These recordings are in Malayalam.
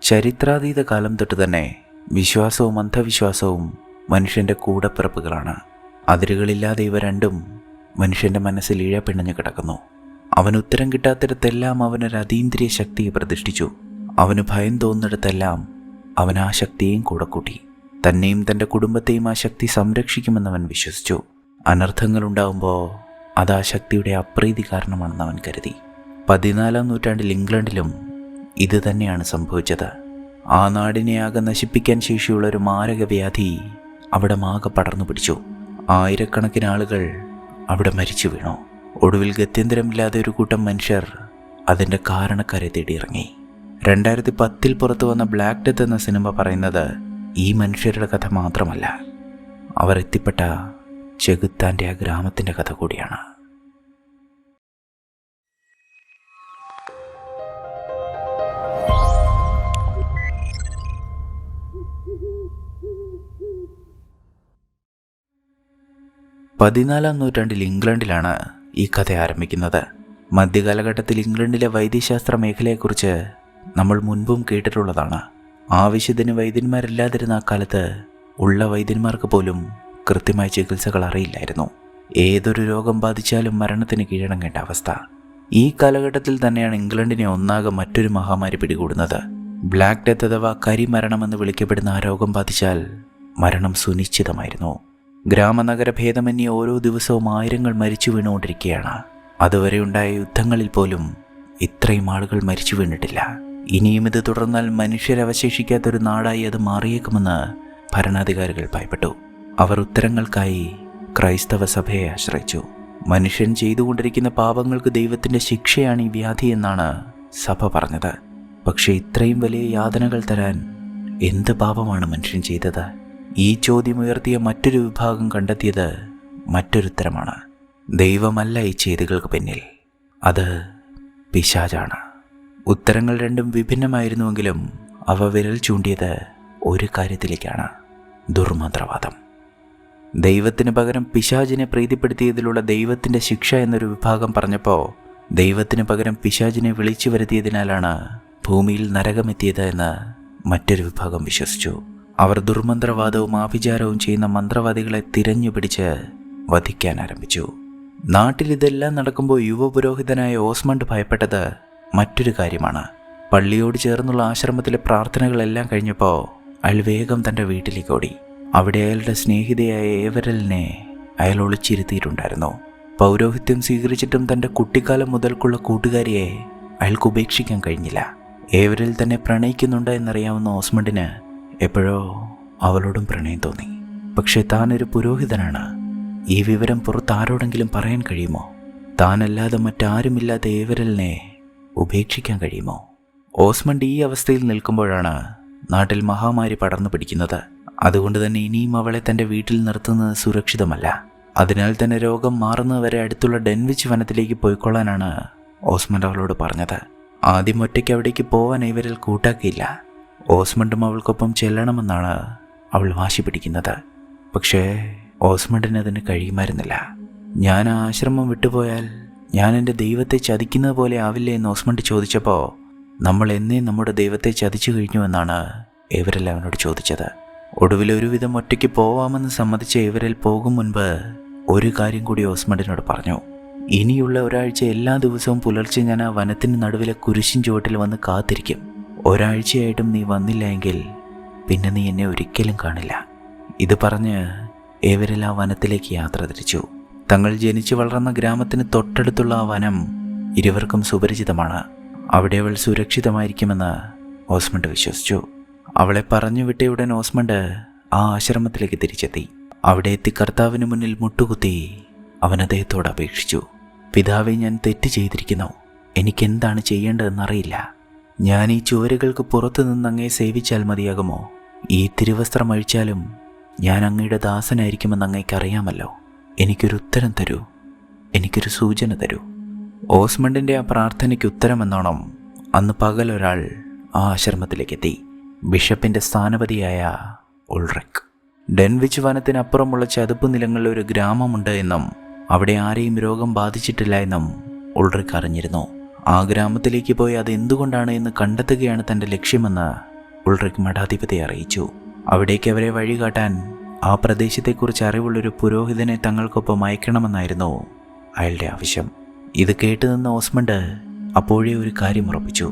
ചരിത്രാതീത കാലം തൊട്ട് തന്നെ വിശ്വാസവും അന്ധവിശ്വാസവും മനുഷ്യൻ്റെ കൂടപ്പിറപ്പുകളാണ്. അതിരുകളില്ലാതെ ഇവ രണ്ടും മനുഷ്യൻ്റെ മനസ്സിൽ ഇഴപിണഞ്ഞു കിടക്കുന്നു. അവന് ഉത്തരം കിട്ടാത്തിടത്തെല്ലാം അവനൊരു അതീന്ദ്രിയ ശക്തിയെ പ്രതിഷ്ഠിച്ചു. അവന് ഭയം തോന്നിടത്തെല്ലാം അവൻ ആ ശക്തിയെയും കൂടെ കൂട്ടി. തന്നെയും തൻ്റെ കുടുംബത്തെയും ആ ശക്തി സംരക്ഷിക്കുമെന്ന് അവൻ വിശ്വസിച്ചു. അനർത്ഥങ്ങൾ ഉണ്ടാകുമ്പോൾ അത് ആ ശക്തിയുടെ അപ്രീതി കാരണമാണെന്ന് അവൻ കരുതി. 14-ാം നൂറ്റാണ്ടിൽ ഇംഗ്ലണ്ടിലും ഇത് തന്നെയാണ് സംഭവിച്ചത്. ആ നാടിനെ ആകെ നശിപ്പിക്കാൻ ശേഷിയുള്ള ഒരു മാരകവ്യാധി അവിടെ ആകെ പടർന്നു പിടിച്ചു. ആയിരക്കണക്കിന് ആളുകൾ അവിടെ മരിച്ചു വീണു. ഒടുവിൽ ഗത്യന്തരമില്ലാതെ ഒരു കൂട്ടം മനുഷ്യർ അതിൻ്റെ കാരണക്കാരെ തേടിയിറങ്ങി. 2010 പുറത്തു വന്ന ബ്ലാക്ക് ഡെത്ത് എന്ന സിനിമ പറയുന്നത് ഈ മനുഷ്യരുടെ കഥ മാത്രമല്ല, അവർ എത്തിപ്പെട്ട ചെകുത്താൻ്റെ ആ ഗ്രാമത്തിൻ്റെ കഥ കൂടിയാണ്. പതിനാലാം നൂറ്റാണ്ടിൽ ഇംഗ്ലണ്ടിലാണ് ഈ കഥ ആരംഭിക്കുന്നത്. മധ്യകാലഘട്ടത്തിൽ ഇംഗ്ലണ്ടിലെ വൈദ്യശാസ്ത്ര മേഖലയെക്കുറിച്ച് നമ്മൾ മുൻപും കേട്ടിട്ടുള്ളതാണ്. ആവശ്യത്തിന് വൈദ്യന്മാരില്ലാതിരുന്ന അക്കാലത്ത് ഉള്ള വൈദ്യന്മാർക്ക് പോലും കൃത്യമായ ചികിത്സകൾ അറിയില്ലായിരുന്നു. ഏതൊരു രോഗം ബാധിച്ചാലും മരണത്തിന് കീഴടങ്ങേണ്ട അവസ്ഥ. ഈ കാലഘട്ടത്തിൽ തന്നെയാണ് ഇംഗ്ലണ്ടിനെ ഒന്നാകെ മറ്റൊരു മഹാമാരി പിടികൂടുന്നത്. ബ്ലാക്ക് ഡെത്ത് അഥവാ കരിമരണമെന്ന് വിളിക്കപ്പെടുന്ന ആ രോഗം ബാധിച്ചാൽ മരണം സുനിശ്ചിതമായിരുന്നു. ഗ്രാമനഗര ഭേദമന്യേ ഓരോ ദിവസവും ആയിരങ്ങൾ മരിച്ചു വീണുകൊണ്ടിരിക്കുകയാണ്. അതുവരെ ഉണ്ടായ യുദ്ധങ്ങളിൽ പോലും ഇത്രയും ആളുകൾ മരിച്ചു വീണിട്ടില്ല. ഇനിയും ഇത് തുടർന്നാൽ മനുഷ്യരവശേഷിക്കാത്തൊരു നാടായി അത് മാറിയേക്കുമെന്ന് ഭരണാധികാരികൾ ഭയപ്പെട്ടു. അവർ ഉത്തരങ്ങൾക്കായി ക്രൈസ്തവ സഭയെ ആശ്രയിച്ചു. മനുഷ്യൻ ചെയ്തുകൊണ്ടിരിക്കുന്ന പാപങ്ങൾക്ക് ദൈവത്തിൻ്റെ ശിക്ഷയാണ് ഈ വ്യാധി എന്നാണ് സഭ പറഞ്ഞത്. പക്ഷേ ഇത്രയും വലിയ യാതനകൾ തരാൻ എന്ത് പാപമാണ് മനുഷ്യൻ ചെയ്തത്? ഈ ചോദ്യം ഉയർത്തിയ മറ്റൊരു വിഭാഗം കണ്ടെത്തിയത് മറ്റൊരുത്തരമാണ്. ദൈവമല്ല ഈ ചെയ്തികൾക്ക് പിന്നിൽ, അത് പിശാചാണ്. ഉത്തരങ്ങൾ രണ്ടും വിഭിന്നമായിരുന്നുവെങ്കിലും അവ വിരൽ ചൂണ്ടിയത് ഒരു കാര്യത്തിലേക്കാണ്: ദുർമന്ത്രവാദം. ദൈവത്തിന് പകരം പിശാചിനെ പ്രീതിപ്പെടുത്തിയതിലുള്ള ദൈവത്തിൻ്റെ ശിക്ഷ എന്നൊരു വിഭാഗം പറഞ്ഞപ്പോൾ, ദൈവത്തിന് പകരം പിശാചിനെ വിളിച്ചു വരുത്തിയതിനാലാണ് ഭൂമിയിൽ നരകമെത്തിയത് എന്ന് മറ്റൊരു വിഭാഗം വിശ്വസിച്ചു. അവർ ദുർമന്ത്രവാദവും ആഭിചാരവും ചെയ്യുന്ന മന്ത്രവാദികളെ തിരഞ്ഞുപിടിച്ച് വധിക്കാൻ ആരംഭിച്ചു. നാട്ടിൽ ഇതെല്ലാം നടക്കുമ്പോൾ യുവപുരോഹിതനായ ഓസ്മണ്ട് ഭയപ്പെട്ടത് മറ്റൊരു കാര്യമാണ്. പള്ളിയോട് ചേർന്നുള്ള ആശ്രമത്തിലെ പ്രാർത്ഥനകളെല്ലാം കഴിഞ്ഞപ്പോൾ അയാൾ വേഗം തൻ്റെ വീട്ടിലേക്ക് ഓടി. അവിടെ അയാളുടെ സ്നേഹിതയായ ഏവരലിനെ അയാൾ ഒളിച്ചിരുത്തിയിട്ടുണ്ടായിരുന്നു. പൗരോഹിത്യം സ്വീകരിച്ചിട്ടും തൻ്റെ കുട്ടിക്കാലം മുതൽക്കുള്ള കൂട്ടുകാരിയെ അയാൾക്ക് ഉപേക്ഷിക്കാൻ കഴിഞ്ഞില്ല. ഏവരിൽ തന്നെ പ്രണയിക്കുന്നുണ്ട് എന്നറിയാവുന്ന ഓസ്മണ്ടിന് എപ്പോഴോ അവളോടും പ്രണയം തോന്നി. പക്ഷെ താനൊരു പുരോഹിതനാണ്. ഈ വിവരം പുറത്ത് ആരോടെങ്കിലും പറയാൻ കഴിയുമോ? താനല്ലാതെ മറ്റാരുമില്ലാത്ത ഏവരലിനെ ഉപേക്ഷിക്കാൻ കഴിയുമോ? ഓസ്മണ്ട് ഈ അവസ്ഥയിൽ നിൽക്കുമ്പോഴാണ് നാട്ടിൽ മഹാമാരി പടർന്നു പിടിക്കുന്നത്. അതുകൊണ്ട് തന്നെ ഇനിയും അവളെ തൻ്റെ വീട്ടിൽ നിർത്തുന്നത് സുരക്ഷിതമല്ല. അതിനാൽ തന്നെ രോഗം മാറുന്നതുവരെ അടുത്തുള്ള ഡെൻവിച്ച് വനത്തിലേക്ക് പോയിക്കൊള്ളാനാണ് ഓസ്മണ്ട് അവളോട് പറഞ്ഞത്. ആദ്യം ഒറ്റയ്ക്ക് അവിടേക്ക് പോവാൻ ഇവരിൽ കൂട്ടാക്കിയില്ല. ഓസ്മണ്ടും അവൾക്കൊപ്പം ചെല്ലണമെന്നാണ് അവൾ വാശി പിടിക്കുന്നത്. പക്ഷേ ഓസ്മണ്ടിന് അതിന് കഴിയുമായിരുന്നില്ല. ഞാൻ ആ ആശ്രമം വിട്ടുപോയാൽ ഞാൻ എൻ്റെ ദൈവത്തെ ചതിക്കുന്നത് പോലെ ആവില്ലേ എന്ന് ഓസ്മണ്ട് ചോദിച്ചപ്പോൾ, നമ്മൾ എന്നേ നമ്മുടെ ദൈവത്തെ ചതിച്ചു കഴിഞ്ഞുവെന്നാണ് ഏവരൽ അവനോട് ചോദിച്ചത്. ഒടുവിൽ ഒരുവിധം ഒറ്റയ്ക്ക് പോവാമെന്ന് സമ്മതിച്ച ഏവരൽ പോകും മുൻപ് ഒരു കാര്യം കൂടി ഓസ്മണ്ടിനോട് പറഞ്ഞു. ഇനിയുള്ള ഒരാഴ്ച എല്ലാ ദിവസവും പുലർച്ചെ ഞാൻ ആ വനത്തിന് നടുവിലെ കുരിശിൻ ചുവട്ടിൽ വന്ന് കാത്തിരിക്കും. ഒരാഴ്ചയായിട്ടും നീ വന്നില്ല എങ്കിൽ പിന്നെ നീ എന്നെ ഒരിക്കലും കാണില്ല. ഇത് പറഞ്ഞ് ഏവരിൽ ആ വനത്തിലേക്ക് യാത്ര തിരിച്ചു. തങ്ങൾ ജനിച്ചു വളർന്ന ഗ്രാമത്തിന് തൊട്ടടുത്തുള്ള ആ വനം ഇരുവർക്കും സുപരിചിതമാണ്. അവിടെ അവൾ സുരക്ഷിതമായിരിക്കുമെന്ന് ഓസ്മണ്ട് വിശ്വസിച്ചു. അവളെ പറഞ്ഞു വിട്ടയുടൻ ഓസ്മണ്ട് ആ ആശ്രമത്തിലേക്ക് തിരിച്ചെത്തി. അവിടെ എത്തി കർത്താവിന് മുന്നിൽ മുട്ടുകുത്തി അവൻ അദ്ദേഹത്തോട് അപേക്ഷിച്ചു. പിതാവേ, ഞാൻ തെറ്റ് ചെയ്തിരിക്കുന്നു. എനിക്കെന്താണ് ചെയ്യേണ്ടതെന്നറിയില്ല. ഞാൻ ഈ ചുവരുകൾക്ക് പുറത്തു നിന്ന് അങ്ങയെ സേവിച്ചാൽ മതിയാകുമോ? ഈ തിരുവസ്ത്രം അഴിച്ചാലും ഞാൻ അങ്ങയുടെ ദാസനായിരിക്കുമെന്ന് അങ്ങയ്ക്കറിയാമല്ലോ. എനിക്കൊരു ഉത്തരം തരൂ, എനിക്കൊരു സൂചന തരൂ. ഓസ്മണ്ടിൻ്റെ ആ പ്രാർത്ഥനയ്ക്ക് ഉത്തരമെന്നോണം അന്ന് പകൽ ഒരാൾ ആ ആശ്രമത്തിലേക്കെത്തി. ബിഷപ്പിൻ്റെ സ്ഥാനപതിയായ ഉൾറിക്. ഡെൻവിച്ച് വനത്തിനപ്പുറമുള്ള ചതുപ്പ് നിലങ്ങളിൽ ഒരു ഗ്രാമമുണ്ട് എന്നും അവിടെ ആരെയും രോഗം ബാധിച്ചിട്ടില്ല എന്നും ഉൾറിക് അറിഞ്ഞിരുന്നു. ആ ഗ്രാമത്തിലേക്ക് പോയി അതെന്തുകൊണ്ടാണ് എന്ന് കണ്ടെത്തുകയാണ് തൻ്റെ ലക്ഷ്യമെന്ന് ഉൾറിക് മഠാധിപതിയെ അറിയിച്ചു. അവിടേക്ക് അവരെ വഴികാട്ടാൻ ആ പ്രദേശത്തെക്കുറിച്ച് അറിവുള്ളൊരു പുരോഹിതനെ തങ്ങൾക്കൊപ്പം അയക്കണമെന്നായിരുന്നു അയാളുടെ ആവശ്യം. ഇത് കേട്ടുനിന്ന ഓസ്മണ്ട് അപ്പോഴേ ഒരു കാര്യം ഉറപ്പിച്ചു.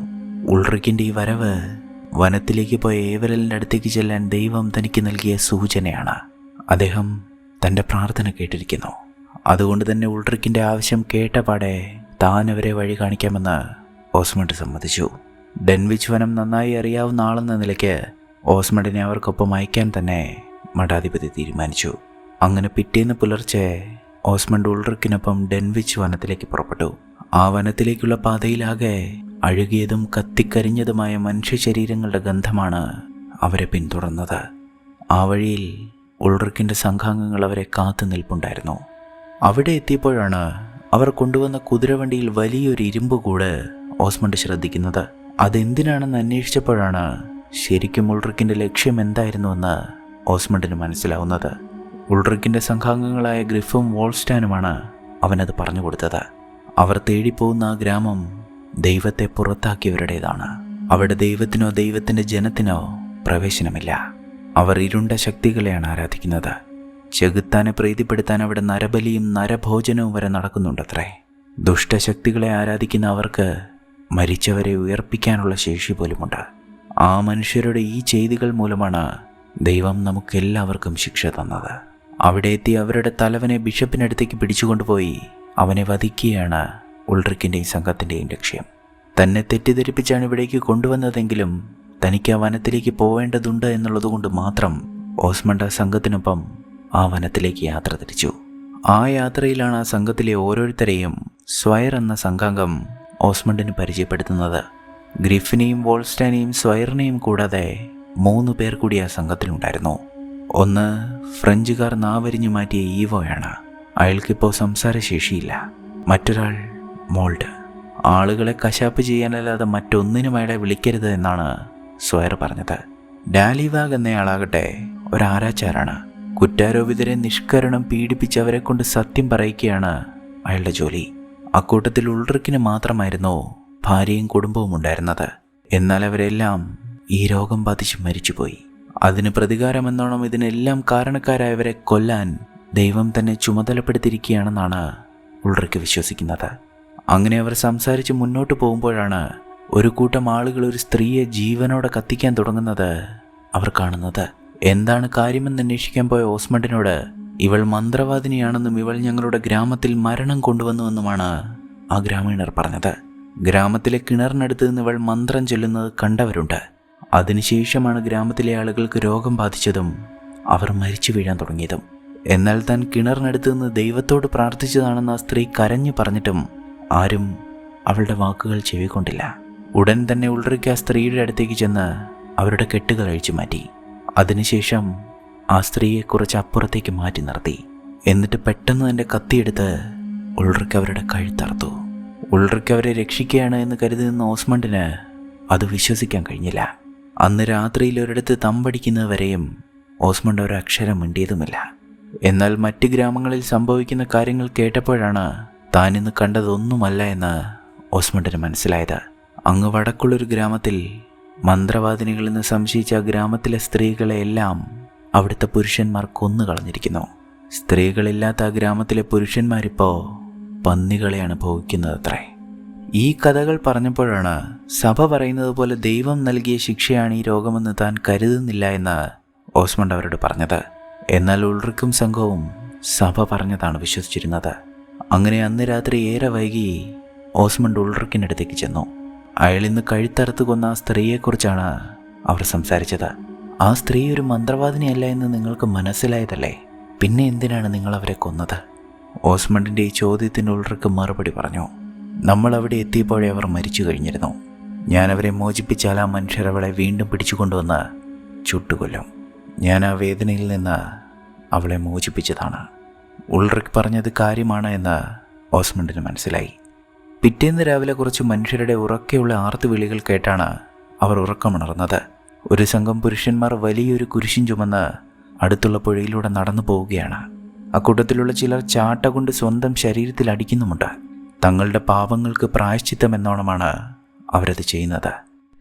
ഉൾറിക്കിൻ്റെ ഈ വരവ് വനത്തിലേക്ക് പോയ ഏവരലിൻ്റെ അടുത്തേക്ക് ചെല്ലാൻ ദൈവം തനിക്ക് നൽകിയ സൂചനയാണ്. അദ്ദേഹം തൻ്റെ പ്രാർത്ഥന കേട്ടിരിക്കുന്നു. അതുകൊണ്ട് തന്നെ ഉൾറിക്കിൻ്റെ ആവശ്യം കേട്ടപാടെ താൻ അവരെ വഴി കാണിക്കാമെന്ന് ഓസ്മണ്ട് സമ്മതിച്ചു. ഡെൻവിച്ച് വനം നന്നായി അറിയാവുന്ന ആളെന്ന നിലയ്ക്ക് ഓസ്മണ്ടിനെ അവർക്കൊപ്പം അയക്കാൻ തന്നെ മഠാധിപതി തീരുമാനിച്ചു. അങ്ങനെ പിറ്റേന്ന് പുലർച്ചെ ഓസ്മണ്ട് ഉൾറിക്കിനൊപ്പം ഡെൻവിച്ച് വനത്തിലേക്ക് പുറപ്പെട്ടു. ആ വനത്തിലേക്കുള്ള പാതയിലാകെ അഴുകിയതും കത്തിക്കരിഞ്ഞതുമായ മനുഷ്യ ശരീരങ്ങളുടെ ഗന്ധമാണ് അവരെ പിന്തുടർന്നത്. ആ വഴിയിൽ ഉൾറിക്കിൻ്റെ സംഘാംഗങ്ങൾ അവരെ കാത്തു നിൽപ്പുണ്ടായിരുന്നു. അവിടെ എത്തിയപ്പോഴാണ് അവർ കൊണ്ടുവന്ന കുതിരവണ്ടിയിൽ വലിയൊരു ഇരുമ്പുകൂട് ഓസ്മണ്ട് ശ്രദ്ധിക്കുന്നത്. അതെന്തിനാണെന്ന് അന്വേഷിച്ചപ്പോഴാണ് ശരിക്കും ഉൾറിക്കിൻ്റെ ലക്ഷ്യം എന്തായിരുന്നുവെന്ന് ഓസ്മണ്ടിന് മനസ്സിലാവുന്നത്. ഉൾറിക്കിൻ്റെ സംഘാംഗങ്ങളായ ഗ്രിഫും വോൾസ്റ്റാനുമാണ് അവനത് പറഞ്ഞു കൊടുത്തത്. അവർ തേടിപ്പോകുന്ന ആ ഗ്രാമം ദൈവത്തെ പുറത്താക്കിയവരുടേതാണ്. അവിടെ ദൈവത്തിനോ ദൈവത്തിൻ്റെ ജനത്തിനോ പ്രവേശനമില്ല. അവർ ഇരുണ്ട ശക്തികളെയാണ് ആരാധിക്കുന്നത്. ചെകുത്താനെ പ്രീതിപ്പെടുത്താൻ അവിടെ നരബലിയും നരഭോജനവും വരെ നടക്കുന്നുണ്ടത്രേ. ദുഷ്ടശക്തികളെ ആരാധിക്കുന്ന അവർക്ക് മരിച്ചവരെ ഉയർപ്പിക്കാനുള്ള ശേഷി പോലുമുണ്ട്. ആ മനുഷ്യരുടെ ഈ ചെയ്തികൾ മൂലമാണ് ദൈവം നമുക്കെല്ലാവർക്കും ശിക്ഷ തന്നത്. അവിടെ എത്തി അവരുടെ തലവനെ ബിഷപ്പിനടുത്തേക്ക് പിടിച്ചുകൊണ്ടുപോയി അവനെ വധിക്കുകയാണ് ഉൾറിക്കിൻ്റെയും സംഘത്തിൻ്റെയും ലക്ഷ്യം. തന്നെ തെറ്റിദ്ധരിപ്പിച്ചാണ് ഇവിടേക്ക് കൊണ്ടുവന്നതെങ്കിലും തനിക്ക് ആ വനത്തിലേക്ക് പോവേണ്ടതുണ്ട് എന്നുള്ളതുകൊണ്ട് മാത്രം ഓസ്മണ്ട് ആ സംഘത്തിനൊപ്പം ആ വനത്തിലേക്ക് യാത്ര തിരിച്ചു. ആ യാത്രയിലാണ് ആ സംഘത്തിലെ ഓരോരുത്തരെയും സ്വയർ എന്ന സംഘാംഗം ഓസ്മണ്ടിന് പരിചയപ്പെടുത്തുന്നത്. ഗ്രിഫിനെയും വോൾസ്റ്റാനെയും സ്വയറിനെയും കൂടാതെ 3 പേർ കൂടി ആ സംഘത്തിലുണ്ടായിരുന്നു. ഒന്ന് ഫ്രഞ്ചുകാർ നാവരിഞ്ഞു മാറ്റിയ ഈവോയാണ്. അയാൾക്കിപ്പോൾ സംസാരശേഷിയില്ല. മറ്റൊരാൾ മോൾഡ്. ആളുകളെ കശാപ്പ് ചെയ്യാനല്ലാതെ മറ്റൊന്നിനും അയാളെ വിളിക്കരുത് എന്നാണ് സ്വയർ പറഞ്ഞത്. ഡാലിവാഗ് എന്നയാളാകട്ടെ ഒരാരാച്ചാരാണ്. കുറ്റാരോപിതരെ നിഷ്കരണം പീഡിപ്പിച്ച് അവരെ കൊണ്ട് സത്യം പറയിക്കുകയാണ് അയാളുടെ ജോലി. അക്കൂട്ടത്തിൽ ഉൾറിക്കിന് മാത്രമായിരുന്നു ഭാര്യയും കുടുംബവും ഉണ്ടായിരുന്നത്. എന്നാൽ അവരെല്ലാം ഈ രോഗം ബാധിച്ച് മരിച്ചുപോയി. അതിന് പ്രതികാരമെന്നോണം ഇതിനെല്ലാം കാരണക്കാരായവരെ കൊല്ലാൻ ദൈവം തന്നെ ചുമതലപ്പെടുത്തിയിരിക്കുകയാണെന്നാണ് ഉൾറിക്ക് വിശ്വസിക്കുന്നത്. അങ്ങനെ അവർ സംസാരിച്ച് മുന്നോട്ട് പോകുമ്പോഴാണ് ഒരു കൂട്ടം ആളുകൾ ഒരു സ്ത്രീയെ ജീവനോടെ കത്തിക്കാൻ തുടങ്ങുന്നത് അവർ കാണുന്നത്. എന്താണ് കാര്യമെന്ന് അന്വേഷിക്കാൻ പോയ ഓസ്മണ്ടിനോട് ഇവൾ മന്ത്രവാദിനിയാണെന്നും ഇവൾ ഞങ്ങളുടെ ഗ്രാമത്തിൽ മരണം കൊണ്ടുവന്നുവെന്നുമാണ് ആ ഗ്രാമീണർ പറഞ്ഞത്. ഗ്രാമത്തിലെ കിണറിനടുത്ത് നിന്ന് ഇവൾ മന്ത്രം ചൊല്ലുന്നത് കണ്ടവരുണ്ട്. അതിനുശേഷമാണ് ഗ്രാമത്തിലെ ആളുകൾക്ക് രോഗം ബാധിച്ചതും അവർ മരിച്ചു വീഴാൻ തുടങ്ങിയതും. എന്നാൽ താൻ കിണറിനടുത്ത് നിന്ന് ദൈവത്തോട് പ്രാർത്ഥിച്ചതാണെന്ന് ആ സ്ത്രീ കരഞ്ഞു പറഞ്ഞിട്ടും ആരും അവളുടെ വാക്കുകൾ ചെവിക്കൊണ്ടില്ല. ഉടൻ തന്നെ ഉൾറിക്ക് ആ സ്ത്രീയുടെ അടുത്തേക്ക് ചെന്ന് അവരുടെ കെട്ടുകൾ അഴിച്ചു മാറ്റി. അതിനുശേഷം ആ സ്ത്രീയെ കുറച്ച് അപ്പുറത്തേക്ക് മാറ്റി നിർത്തി. എന്നിട്ട് പെട്ടെന്ന് തൻ്റെ കത്തിയെടുത്ത് ഉൾറിക്ക് അവരുടെ കഴുത്തറുത്തു. ഉൾറിക്ക് അവരെ രക്ഷിക്കുകയാണ് എന്ന് കരുതി നിന്ന ഓസ്മണ്ടിന് അത് വിശ്വസിക്കാൻ കഴിഞ്ഞില്ല. അന്ന് രാത്രിയിൽ ഒരിടത്ത് തമ്പടിക്കുന്നതുവരെയും ഓസ്മണ്ട് ഒരക്ഷരം മിണ്ടിയതുമില്ല. എന്നാൽ മറ്റ് ഗ്രാമങ്ങളിൽ സംഭവിക്കുന്ന കാര്യങ്ങൾ കേട്ടപ്പോഴാണ് താൻ ഇന്ന് കണ്ടതൊന്നുമല്ല എന്ന് ഓസ്മണ്ടിന് മനസ്സിലായത്. അങ്ങ് വടക്കുള്ളൊരു ഗ്രാമത്തിൽ മന്ത്രവാദിനികളെന്ന് സംശയിച്ച ആ ഗ്രാമത്തിലെ സ്ത്രീകളെയെല്ലാം അവിടുത്തെ പുരുഷന്മാർ കൊന്നുകളഞ്ഞിരിക്കുന്നു. സ്ത്രീകളില്ലാത്ത ആ ഗ്രാമത്തിലെ പുരുഷന്മാരിപ്പോൾ പന്നികളെയാണ് ഭോഗിക്കുന്നതത്രേ. ഈ കഥകൾ പറഞ്ഞപ്പോഴാണ് സഭ പറയുന്നത് പോലെ ദൈവം നൽകിയ ശിക്ഷയാണ് ഈ രോഗമെന്ന് താൻ കരുതുന്നില്ല എന്ന് ഓസ്മണ്ട് അവരോട് പറഞ്ഞത്. എന്നാൽ ഉൾറിക്കും സംഘവും സഭ പറഞ്ഞതാണ് വിശ്വസിച്ചിരുന്നത്. അങ്ങനെ അന്ന് രാത്രി ഏറെ വൈകി ഓസ്മണ്ട് ഉൾറിക്കിനടുത്തേക്ക് ചെന്നു. അയാൾ ഇന്ന് കഴുത്തറുത്ത് കൊന്ന ആ സ്ത്രീയെക്കുറിച്ചാണ് അവർ സംസാരിച്ചത്. ആ സ്ത്രീ ഒരു മന്ത്രവാദിനിയല്ല എന്ന് നിങ്ങൾക്ക് മനസ്സിലായതല്ലേ, പിന്നെ എന്തിനാണ് നിങ്ങൾ അവരെ കൊന്നത്? ഓസ്മണ്ടിൻ്റെ ഈ ചോദ്യത്തിന് ഉൾറിക്ക് മറുപടി പറഞ്ഞു. നമ്മൾ അവിടെ എത്തിയപ്പോഴേ അവർ മരിച്ചു കഴിഞ്ഞിരുന്നു. ഞാൻ അവരെ മോചിപ്പിച്ചാൽ ആ മനുഷ്യർ അവളെ വീണ്ടും പിടിച്ചുകൊണ്ടുവന്ന് ചുട്ടുകൊല്ലും. ഞാൻ ആ വേദനയിൽ നിന്ന് അവളെ മോചിപ്പിച്ചതാണ്. ഉൾറിക്ക് പറഞ്ഞത് കാര്യമാണ് എന്ന് ഓസ്മണ്ടിന് മനസ്സിലായി. പിറ്റേന്ന് രാവിലെ കുറച്ച് മനുഷ്യരുടെ ഉറക്കെയുള്ള ആർത്തുവിളികൾ കേട്ടാണ് അവർ ഉറക്കമുണർന്നത്. ഒരു സംഘം പുരുഷന്മാർ വലിയൊരു കുരിശും ചുമന്ന് അടുത്തുള്ള പുഴയിലൂടെ നടന്നു പോവുകയാണ്. അക്കൂട്ടത്തിലുള്ള ചിലർ ചാട്ട കൊണ്ട് സ്വന്തം ശരീരത്തിൽ അടിക്കുന്നുമുണ്ട്. തങ്ങളുടെ പാപങ്ങൾക്ക് പ്രായശ്ചിത്തം എന്നോണമാണ് അവരത് ചെയ്യുന്നത്.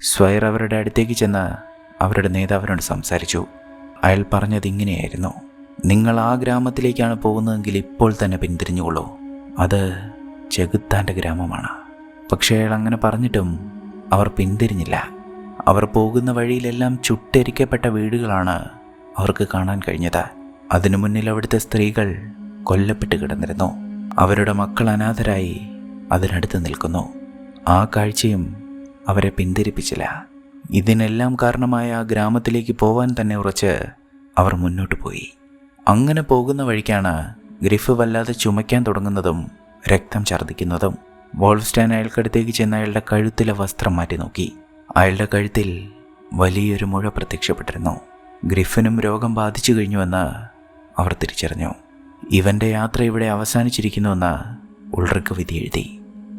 സ്വയർ അവരുടെ അടുത്തേക്ക് ചെന്ന് അവരുടെ നേതാവിനോട് സംസാരിച്ചു. അയാൾ പറഞ്ഞത് ഇങ്ങനെയായിരുന്നു: നിങ്ങൾ ആ ഗ്രാമത്തിലേക്കാണ് പോകുന്നതെങ്കിൽ ഇപ്പോൾ തന്നെ പിന്തിരിഞ്ഞുകൊള്ളൂ. അത് ചെകുത്താൻ്റെ ഗ്രാമമാണ്. പക്ഷേ അയാൾ അങ്ങനെ പറഞ്ഞിട്ടും അവർ പിന്തിരിഞ്ഞില്ല. അവർ പോകുന്ന വഴിയിലെല്ലാം ചുട്ടെരിക്കപ്പെട്ട വീടുകളാണ് അവർക്ക് കാണാൻ കഴിഞ്ഞത്. അതിനു മുന്നിൽ അവിടുത്തെ സ്ത്രീകൾ കൊല്ലപ്പെട്ട് കിടന്നിരുന്നു. അവരുടെ മക്കൾ അനാഥരായി അതിനടുത്ത് നിൽക്കുന്നു. ആ കാഴ്ചയും അവരെ പിന്തിരിപ്പിച്ചില്ല. ഇതിനെല്ലാം കാരണമായ ആ ഗ്രാമത്തിലേക്ക് പോവാൻ തന്നെ ഉറച്ച് അവർ മുന്നോട്ട് പോയി. അങ്ങനെ പോകുന്ന വഴിക്കാണ് ഗ്രിഫ് വല്ലാതെ ചുമയ്ക്കാൻ തുടങ്ങുന്നതും രക്തം ഛർദ്ദിക്കുന്നതും. വോൾഫ്സ്റ്റാൻ അയാൾക്കടുത്തേക്ക് ചെന്ന് അയാളുടെ കഴുത്തിലെ വസ്ത്രം മാറ്റി നോക്കി. അയാളുടെ കഴുത്തിൽ വലിയൊരു മുഴ പ്രത്യക്ഷപ്പെട്ടിരുന്നു. ഗ്രിഫിനും രോഗം ബാധിച്ചു കഴിഞ്ഞുവെന്ന് അവർ തിരിച്ചറിഞ്ഞു. ഇവൻ്റെ യാത്ര ഇവിടെ അവസാനിച്ചിരിക്കുന്നുവെന്ന് ഉൾറിക്ക് വിധി എഴുതി.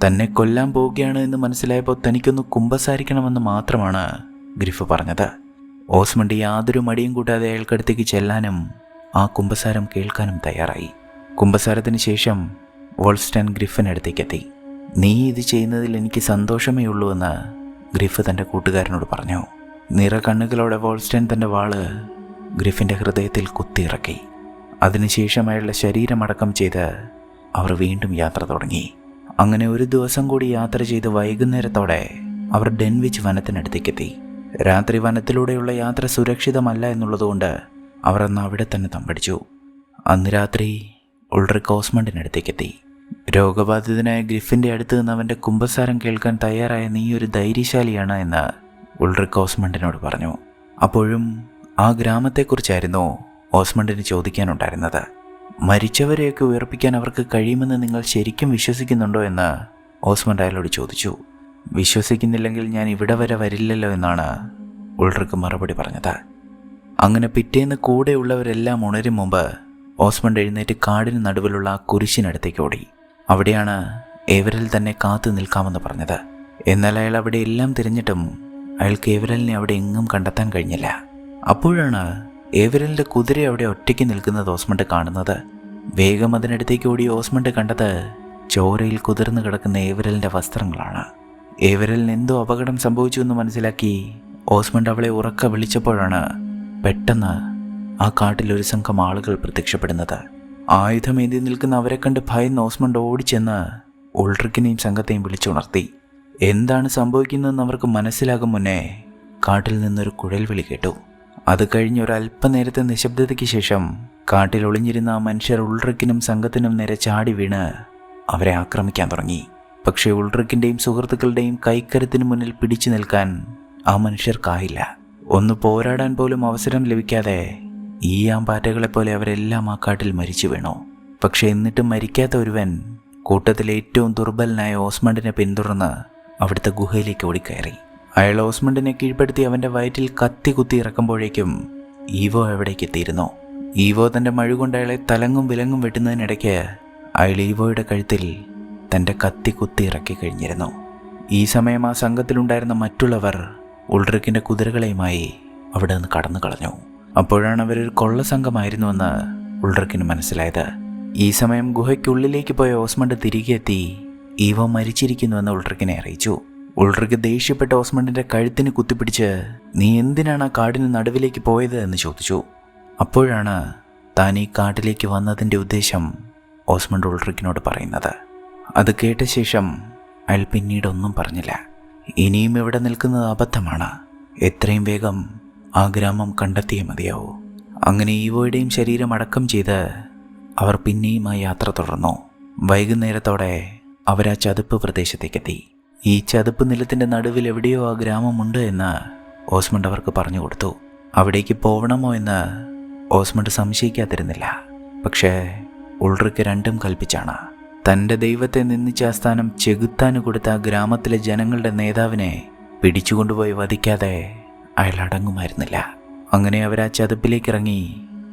തന്നെ കൊല്ലാൻ പോവുകയാണ് എന്ന് മനസ്സിലായപ്പോൾ തനിക്കൊന്ന് കുമ്പസാരിക്കണമെന്ന് മാത്രമാണ് ഗ്രിഫ് പറഞ്ഞത്. ഓസ്മണ്ട് യാതൊരു മടിയും കൂടാതെ അയാൾക്കടുത്തേക്ക് ചെല്ലാനും ആ കുമ്പസാരം കേൾക്കാനും തയ്യാറായി. കുമ്പസാരത്തിന് ശേഷം വോൾഫ്സ്റ്റാൻ ഗ്രിഫിനടുത്തേക്കെത്തി. നീ ഇത് ചെയ്യുന്നതിൽ എനിക്ക് സന്തോഷമേ ഉള്ളൂ എന്ന് ഗ്രിഫ് തൻ്റെ കൂട്ടുകാരനോട് പറഞ്ഞു. നിറ കണ്ണുകളോടെ വോൾഫ്സ്റ്റാൻ തൻ്റെ വാള് ഗ്രിഫിൻ്റെ ഹൃദയത്തിൽ കുത്തിയിറക്കി. അതിനുശേഷം അയാളുടെ ശരീരമടക്കം ചെയ്ത് അവർ വീണ്ടും യാത്ര തുടങ്ങി. അങ്ങനെ ഒരു ദിവസം കൂടി യാത്ര ചെയ്ത് വൈകുന്നേരത്തോടെ അവർ ഡെൻവിച്ച് വനത്തിനടുത്തേക്കെത്തി. രാത്രി വനത്തിലൂടെയുള്ള യാത്ര സുരക്ഷിതമല്ല എന്നുള്ളതുകൊണ്ട് അവർ അന്ന് അവിടെ തന്നെ തമ്പടിച്ചു. അന്ന് രാത്രി ഉൾറിക്ക് ഓസ്മണ്ടിനടുത്തേക്കെത്തി. രോഗബാധിതനായ ഗ്രിഫിൻ്റെ അടുത്ത് നിന്ന് അവൻ്റെ കുമ്പസാരം കേൾക്കാൻ തയ്യാറായ നീ ഒരു ധൈര്യശാലിയാണ് എന്ന് ഉൾറിക്ക് ഓസ്മണ്ടിനോട് പറഞ്ഞു. അപ്പോഴും ആ ഗ്രാമത്തെക്കുറിച്ചായിരുന്നു ഓസ്മണ്ടിന് ചോദിക്കാനുണ്ടായിരുന്നത്. മരിച്ചവരെയൊക്കെ ഉയർപ്പിക്കാൻ അവർക്ക് കഴിയുമെന്ന് നിങ്ങൾ ശരിക്കും വിശ്വസിക്കുന്നുണ്ടോ എന്ന് ഓസ്മണ്ട് അയാളോട് ചോദിച്ചു. വിശ്വസിക്കുന്നില്ലെങ്കിൽ ഞാൻ ഇവിടെ വരെ വരില്ലല്ലോ എന്നാണ് ഉൾറിക്ക് മറുപടി പറഞ്ഞത്. അങ്ങനെ പിറ്റേന്ന് കൂടെയുള്ളവരെല്ലാം ഉണരും മുമ്പ് ഓസ്മണ്ട് എഴുന്നേറ്റ് കാടിന് നടുവിലുള്ള ആ കുരിശിനടുത്തേക്ക് ഓടി. അവിടെയാണ് ഏവരൽ തന്നെ കാത്തു നിൽക്കാമെന്ന് പറഞ്ഞത്. എന്നാൽ അയാൾ അവിടെ എല്ലാം തിരഞ്ഞിട്ടും അയാൾക്ക് ഏവരലിനെ അവിടെ എങ്ങും കണ്ടെത്താൻ കഴിഞ്ഞില്ല. അപ്പോഴാണ് ഏവരലിൻ്റെ കുതിര അവിടെ ഒറ്റയ്ക്ക് നിൽക്കുന്നത് ഓസ്മണ്ട് കാണുന്നത്. വേഗം അതിനടുത്തേക്ക് ഓടി ഓസ്മണ്ട് കണ്ടത് ചോരയിൽ കുതിർന്നു കിടക്കുന്ന ഏവരലിൻ്റെ വസ്ത്രങ്ങളാണ്. ഏവരലിന് എന്തോ അപകടം സംഭവിച്ചു എന്ന് മനസ്സിലാക്കി ഓസ്മണ്ട് അവളെ ഉറക്ക വിളിച്ചപ്പോഴാണ് പെട്ടെന്ന് ആ കാട്ടിൽ ഒരു സംഘം ആളുകൾ പ്രത്യക്ഷപ്പെടുന്നത്. ആയുധമേന്തി നിൽക്കുന്ന അവരെ കണ്ട് ഭയന്ന് ഓസ്മണ്ട് ഓടിച്ചെന്ന് ഉൾറിക്കിനെയും സംഘത്തെയും വിളിച്ചുണർത്തി. എന്താണ് സംഭവിക്കുന്നതെന്ന് അവർക്ക് മനസ്സിലാകും മുന്നേ കാട്ടിൽ നിന്നൊരു കുഴൽവിളി കേട്ടു. അത് കഴിഞ്ഞ് ഒരല്പനേരത്തെ നിശബ്ദതയ്ക്ക് ശേഷം കാട്ടിൽ ഒളിഞ്ഞിരുന്ന ആ മനുഷ്യർ ഉൾറിക്കിനും സംഘത്തിനും നേരെ ചാടി വീണ് അവരെ ആക്രമിക്കാൻ തുടങ്ങി. പക്ഷേ ഉൾറിക്കിൻ്റെയും സുഹൃത്തുക്കളുടെയും കൈക്കരുത്തിന് മുന്നിൽ പിടിച്ചു നിൽക്കാൻ ആ മനുഷ്യർക്കായില്ല. ഒന്ന് പോരാടാൻ പോലും അവസരം ലഭിക്കാതെ ഈ ആമ്പാറ്റകളെപ്പോലെ അവരെല്ലാം ആ കാട്ടിൽ മരിച്ചു വീണു. പക്ഷെ എന്നിട്ടും മരിക്കാത്ത ഒരുവൻ കൂട്ടത്തിലെ ഏറ്റവും ദുർബലനായ ഓസ്മണ്ടിനെ പിന്തുടർന്ന് അവിടുത്തെ ഗുഹയിലേക്ക് ഓടിക്കയറി. അയാൾ ഓസ്മണ്ടിനെ കീഴ്പ്പെടുത്തി അവൻ്റെ വയറ്റിൽ കത്തി കുത്തി ഇറക്കുമ്പോഴേക്കും ഈവോ എവിടേക്ക് എത്തിയിരുന്നു. ഈവോ തൻ്റെ മഴുകൊണ്ട് അയാളെ തലങ്ങും വിലങ്ങും വെട്ടുന്നതിനിടയ്ക്ക് അയാൾ ഈവോയുടെ കഴുത്തിൽ തൻ്റെ കത്തി കുത്തി ഇറക്കി കഴിഞ്ഞിരുന്നു. ഈ സമയം ആ സംഘത്തിലുണ്ടായിരുന്ന മറ്റുള്ളവർ ഉൾറിക്കിൻ്റെ കുതിരകളെയുമായി അവിടെ നിന്ന് കടന്നു കളഞ്ഞു. അപ്പോഴാണ് അവരൊരു കൊള്ള സംഘമായിരുന്നുവെന്ന് ഉൾറിക്കിന് മനസ്സിലായത്. ഈ സമയം ഗുഹയ്ക്കുള്ളിലേക്ക് പോയ ഓസ്മണ്ട് തിരികെ എത്തി ഈവോ മരിച്ചിരിക്കുന്നുവെന്ന് ഉൾറിക്കിനെ അറിയിച്ചു. ഉൾറിക്ക് ദേഷ്യപ്പെട്ട ഓസ്മണ്ടിൻ്റെ കഴുത്തിന് കുത്തിപ്പിടിച്ച് നീ എന്തിനാണ് ആ കാടിന് നടുവിലേക്ക് പോയത് എന്ന് ചോദിച്ചു. അപ്പോഴാണ് താൻ ഈ കാട്ടിലേക്ക് വന്നതിൻ്റെ ഉദ്ദേശം ഓസ്മണ്ട് ഉൾറിക്കിനോട് പറയുന്നത്. അത് കേട്ട ശേഷം അയാൾ പിന്നീടൊന്നും പറഞ്ഞില്ല. ഇനിയും ഇവിടെ നിൽക്കുന്നത് അബദ്ധമാണ്. എത്രയും വേഗം ആ ഗ്രാമം കണ്ടെത്തിയേ മതിയാവൂ. അങ്ങനെ ഈവോയുടെയും ശരീരം അടക്കം ചെയ്ത് അവർ പിന്നെയും ആ യാത്ര തുടർന്നു. വൈകുന്നേരത്തോടെ അവരാ ചതുപ്പ് പ്രദേശത്തേക്കെത്തി. ഈ ചതുപ്പ് നിലത്തിൻ്റെ നടുവിൽ എവിടെയോ ആ ഗ്രാമമുണ്ട് എന്ന് ഓസ്മണ്ട് അവർക്ക് പറഞ്ഞു കൊടുത്തു. അവിടേക്ക് പോവണമോ എന്ന് ഓസ്മണ്ട് സംശയിക്കാതിരുന്നില്ല. പക്ഷേ ഉൾറിക്ക് രണ്ടും കൽപ്പിച്ചാണ്. തൻ്റെ ദൈവത്തെ നിന്ദിച്ച ആ സ്ഥാനം ചെകുത്താന് കൊടുത്ത ആ ഗ്രാമത്തിലെ ജനങ്ങളുടെ നേതാവിനെ പിടിച്ചുകൊണ്ടുപോയി വധിക്കാതെ അയാൾ അടങ്ങുമായിരുന്നില്ല. അങ്ങനെ അവർ ആ ചതുപ്പിലേക്കിറങ്ങി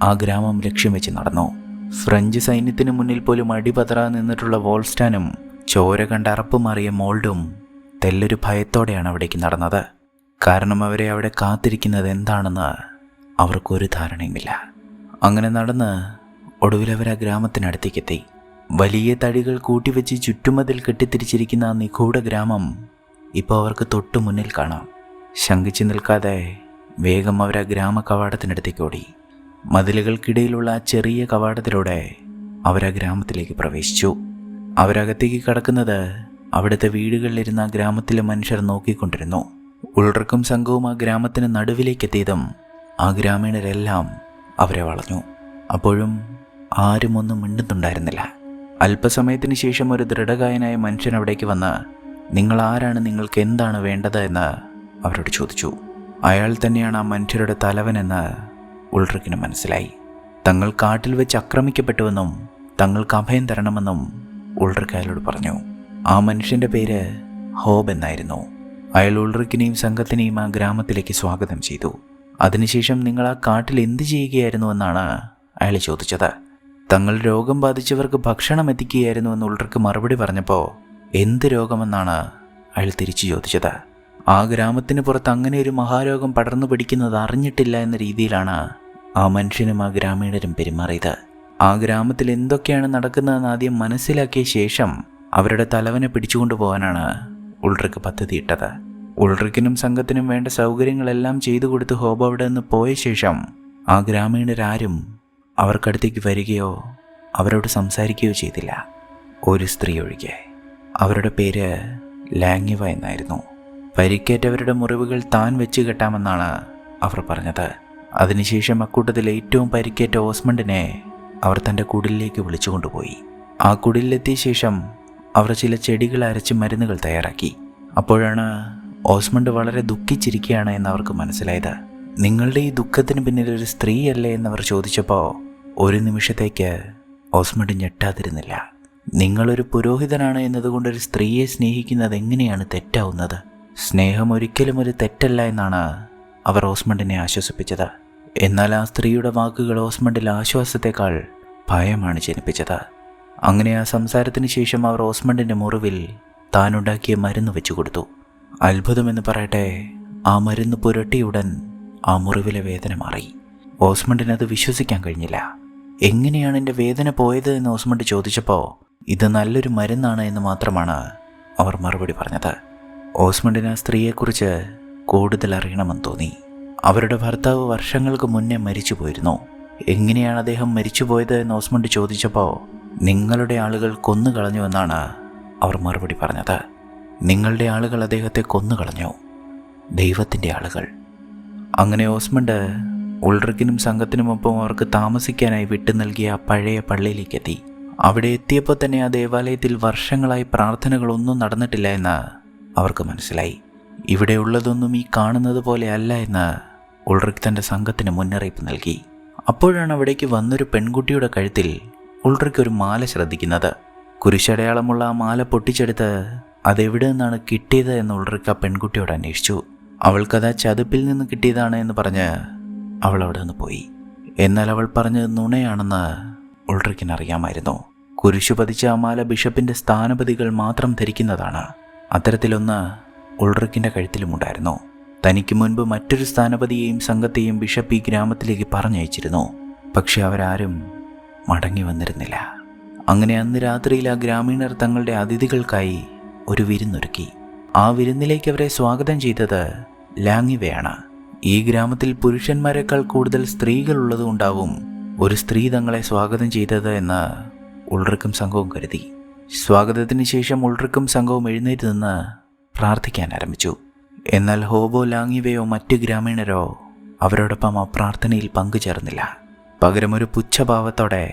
ആ ഗ്രാമം ലക്ഷ്യം വെച്ച് നടന്നു. ഫ്രഞ്ച് സൈന്യത്തിന് മുന്നിൽ പോലും അടിപതറാൻ നിന്നിട്ടുള്ള വോൾഫ്സ്റ്റാനും ചോര കണ്ട് അറപ്പ് മാറിയ മോൾഡും തെല്ലൊരു ഭയത്തോടെയാണ് അവിടേക്ക് നടന്നത്. കാരണം അവരെ അവിടെ കാത്തിരിക്കുന്നത് എന്താണെന്ന് അവർക്കൊരു ധാരണയുമില്ല. അങ്ങനെ നടന്ന് ഒടുവിൽ അവർ ആ ഗ്രാമത്തിനടുത്തേക്കെത്തി. വലിയ തടികൾ കൂട്ടിവെച്ച് ചുറ്റുമതിൽ കെട്ടിത്തിരിച്ചിരിക്കുന്ന ആ നിഗൂഢ ഗ്രാമം ഇപ്പോൾ അവർക്ക് തൊട്ടു മുന്നിൽ കാണാം. ശങ്കിച്ചു നിൽക്കാതെ വേഗം അവർ ആ ഗ്രാമ കവാടത്തിനടുത്തേക്ക് ഓടി. മതിലുകൾക്കിടയിലുള്ള ആ ചെറിയ കവാടത്തിലൂടെ അവർ ആ ഗ്രാമത്തിലേക്ക് പ്രവേശിച്ചു. അവരകത്തേക്ക് കടക്കുന്നത് അവിടുത്തെ വീടുകളിലിരുന്ന ആ ഗ്രാമത്തിലെ മനുഷ്യർ നോക്കിക്കൊണ്ടിരുന്നു. ഉൾറിക്കും സംഘവും ആ ഗ്രാമത്തിന് നടുവിലേക്കെത്തിയതും ആ ഗ്രാമീണരെല്ലാം അവരെ വളഞ്ഞു. അപ്പോഴും ആരും ഒന്നും മിണ്ടുന്നുണ്ടായിരുന്നില്ല. അല്പസമയത്തിന് ശേഷം ഒരു ദൃഢകായനായ മനുഷ്യൻ അവിടേക്ക് വന്ന്, നിങ്ങൾ ആരാണ്, നിങ്ങൾക്ക് എന്താണ് വേണ്ടത് എന്ന് അവരോട് ചോദിച്ചു. അയാൾ തന്നെയാണ് ആ മനുഷ്യരുടെ തലവനെന്ന് ഉൾറിക്കിന് മനസ്സിലായി. തങ്ങൾ കാട്ടിൽ വെച്ച് ആക്രമിക്കപ്പെട്ടുവെന്നും തങ്ങൾക്ക് അഭയം തരണമെന്നും ഉൾറിക്ക് അയാളോട് പറഞ്ഞു. ആ മനുഷ്യൻ്റെ പേര് ഹോബ് എന്നായിരുന്നു. അയാൾ ഉൾറിക്കിനെയും സംഘത്തിനെയും ആ ഗ്രാമത്തിലേക്ക് സ്വാഗതം ചെയ്തു. അതിനുശേഷം നിങ്ങൾ ആ കാട്ടിൽ എന്ത് ചെയ്യുകയായിരുന്നു എന്നാണ് അയാൾ ചോദിച്ചത്. തങ്ങൾ രോഗം ബാധിച്ചവർക്ക് ഭക്ഷണം എത്തിക്കുകയായിരുന്നു എന്ന് ഉൾറിക്ക് മറുപടി പറഞ്ഞപ്പോൾ, എന്ത് രോഗമെന്നാണ് അയാൾ തിരിച്ചു ചോദിച്ചത്. ആ ഗ്രാമത്തിന് പുറത്ത് അങ്ങനെ ഒരു മഹാരോഗം പടർന്നു പിടിക്കുന്നത് അറിഞ്ഞിട്ടില്ല എന്ന രീതിയിലാണ് ആ മനുഷ്യനും ആ ഗ്രാമീണരും പെരുമാറിയത്. ആ ഗ്രാമത്തിൽ എന്തൊക്കെയാണ് നടക്കുന്നതെന്ന് ആദ്യം മനസ്സിലാക്കിയ ശേഷം അവരുടെ തലവനെ പിടിച്ചുകൊണ്ടുപോകാനാണ് ഉൾറിക്ക് പദ്ധതിയിട്ടത്. ഉൾറിക്കിനും സംഘത്തിനും വേണ്ട സൗകര്യങ്ങളെല്ലാം ചെയ്തു കൊടുത്ത് ഹോബ് അവിടെ നിന്ന് പോയ ശേഷം ആ ഗ്രാമീണരാരും അവർക്കടുത്തേക്ക് വരികയോ അവരോട് സംസാരിക്കുകയോ ചെയ്തില്ല, ഒരു സ്ത്രീ ഒഴികെ. അവരുടെ പേര് ലാങ്ങിവ എന്നായിരുന്നു. പരിക്കേറ്റവരുടെ മുറിവുകൾ താൻ വെച്ച് കെട്ടാമെന്നാണ് അവർ പറഞ്ഞത്. അതിനുശേഷം അക്കൂട്ടത്തിൽ ഏറ്റവും പരിക്കേറ്റ ഓസ്മണ്ടിനെ അവർ തൻ്റെ കുടിലിലേക്ക് വിളിച്ചു കൊണ്ടുപോയി. ആ കുടിലെത്തിയ ശേഷം അവർ ചില ചെടികൾ അരച്ച് മരുന്നുകൾ തയ്യാറാക്കി. അപ്പോഴാണ് ഓസ്മണ്ട് വളരെ ദുഃഖിച്ചിരിക്കുകയാണ് എന്നവർക്ക് മനസ്സിലായത്. നിങ്ങളുടെ ഈ ദുഃഖത്തിന് പിന്നിൽ ഒരു സ്ത്രീയല്ലേ എന്നവർ ചോദിച്ചപ്പോൾ ഒരു നിമിഷത്തേക്ക് ഓസ്മണ്ട് ഞെട്ടാതിരുന്നില്ല. നിങ്ങളൊരു പുരോഹിതനാണ് എന്നതുകൊണ്ട് ഒരു സ്ത്രീയെ സ്നേഹിക്കുന്നത് എങ്ങനെയാണ് തെറ്റാവുന്നത്? സ്നേഹം ഒരിക്കലും ഒരു തെറ്റല്ല എന്നാണ് അവർ ഓസ്മണ്ടിനെ ആശ്വസിപ്പിച്ചത്. എന്നാൽ ആ സ്ത്രീയുടെ വാക്കുകൾ ഓസ്മണ്ടിൽ ആശ്വാസത്തെക്കാൾ ഭയമാണ് ജനിപ്പിച്ചത്. അങ്ങനെ ആ സംസാരത്തിന് ശേഷം അവർ ഓസ്മണ്ടിൻ്റെ മുറിവിൽ താനുണ്ടാക്കിയ മരുന്ന് വെച്ചു കൊടുത്തു. അത്ഭുതമെന്ന് പറയട്ടെ, ആ മരുന്ന് പുരട്ടിയുടൻ ആ മുറിവിലെ വേദന മാറി. ഓസ്മണ്ടിനത് വിശ്വസിക്കാൻ കഴിഞ്ഞില്ല. എങ്ങനെയാണ് എൻ്റെ വേദന പോയത് എന്ന് ഓസ്മണ്ട് ചോദിച്ചപ്പോൾ ഇത് നല്ലൊരു മരുന്നാണ് എന്ന് മാത്രമാണ് അവർ മറുപടി പറഞ്ഞത്. ഓസ്മണ്ടിന് ആ സ്ത്രീയെക്കുറിച്ച് കൂടുതൽ അറിയണമെന്ന് തോന്നി. അവരുടെ ഭർത്താവ് വർഷങ്ങൾക്ക് മുന്നേ മരിച്ചു പോയിരുന്നു. എങ്ങനെയാണ് അദ്ദേഹം മരിച്ചുപോയത് എന്ന് ഓസ്മണ്ട് ചോദിച്ചപ്പോൾ നിങ്ങളുടെ ആളുകൾ കൊന്നുകളഞ്ഞുവെന്നാണ് അവർ മറുപടി പറഞ്ഞത്. നിങ്ങളുടെ ആളുകൾ അദ്ദേഹത്തെ കൊന്നുകളഞ്ഞു, ദൈവത്തിൻ്റെ ആളുകൾ. അങ്ങനെ ഓസ്മണ്ട് ഉൾറിക്കിനും സംഘത്തിനുമൊപ്പം അവർക്ക് താമസിക്കാനായി വിട്ടു നൽകിയ ആ പഴയ പള്ളിയിലേക്കെത്തി. അവിടെ എത്തിയപ്പോൾ തന്നെ ആ ദേവാലയത്തിൽ വർഷങ്ങളായി പ്രാർത്ഥനകളൊന്നും നടന്നിട്ടില്ല എന്ന് അവർക്ക് മനസ്സിലായി. ഇവിടെ ഉള്ളതൊന്നും ഈ കാണുന്നത് പോലെ അല്ല എന്ന് ഉൾറിക്ക് തൻ്റെ സംഘത്തിന് മുന്നറിയിപ്പ് നൽകി. അപ്പോഴാണ് അവിടേക്ക് വന്നൊരു പെൺകുട്ടിയുടെ കഴുത്തിൽ ഉൾറിക്ക് ഒരു മാല ശ്രദ്ധിക്കുന്നത്. കുരിശടയാളമുള്ള ആ മാല പൊട്ടിച്ചെടുത്ത് അതെവിടെ നിന്നാണ് കിട്ടിയത് എന്ന് ഉൾറിക്ക് ആ പെൺകുട്ടിയോട് അന്വേഷിച്ചു. അവൾക്കത് ആ ചതുപ്പിൽ നിന്ന് കിട്ടിയതാണ് എന്ന് പറഞ്ഞ് അവൾ അവിടെ നിന്ന് പോയി. എന്നാൽ അവൾ പറഞ്ഞത് നുണയാണെന്ന് ഉൾറിക്കിന് അറിയാമായിരുന്നു. കുരിശു പതിച്ച ആ മാല ബിഷപ്പിൻ്റെ സ്ഥാനപതികൾ മാത്രം ധരിക്കുന്നതാണ്. അത്തരത്തിലൊന്ന് ഉൾറിക്കിൻ്റെ കഴുത്തിലുമുണ്ടായിരുന്നു. തനിക്ക് മുൻപ് മറ്റൊരു സ്ഥാനപതിയെയും സംഘത്തെയും ബിഷപ്പ് ഈ ഗ്രാമത്തിലേക്ക് പറഞ്ഞയച്ചിരുന്നു. പക്ഷെ അവരാരും മടങ്ങി വന്നിരുന്നില്ല. അങ്ങനെ അന്ന് രാത്രിയിൽ ആ ഗ്രാമീണർ തങ്ങളുടെ അതിഥികൾക്കായി ഒരു വിരുന്നൊരുക്കി. ആ വിരുന്നിലേക്ക് അവരെ സ്വാഗതം ചെയ്തത് ലാങ്ങിവയാണ്. ഈ ഗ്രാമത്തിൽ പുരുഷന്മാരെക്കാൾ കൂടുതൽ സ്ത്രീകൾ ഉള്ളതുകൊണ്ടാവും ഒരു സ്ത്രീ തങ്ങളെ സ്വാഗതം ചെയ്തത് എന്ന് ഉൾറിക്കും സംഘവും കരുതി. സ്വാഗതത്തിന് ശേഷം ഉൾറിക്കും സംഘവും എഴുന്നേറ്റ് നിന്ന് പ്രാർത്ഥിക്കാൻ ആരംഭിച്ചു. എന്നാൽ ഹോബോ ലാങ്ങിവയോ മറ്റ് ഗ്രാമീണരോ അവരോടൊപ്പം ആ പ്രാർത്ഥനയിൽ പങ്കുചേർന്നില്ല. പകരം ഒരു പുച്ഛഭാവത്തോടെ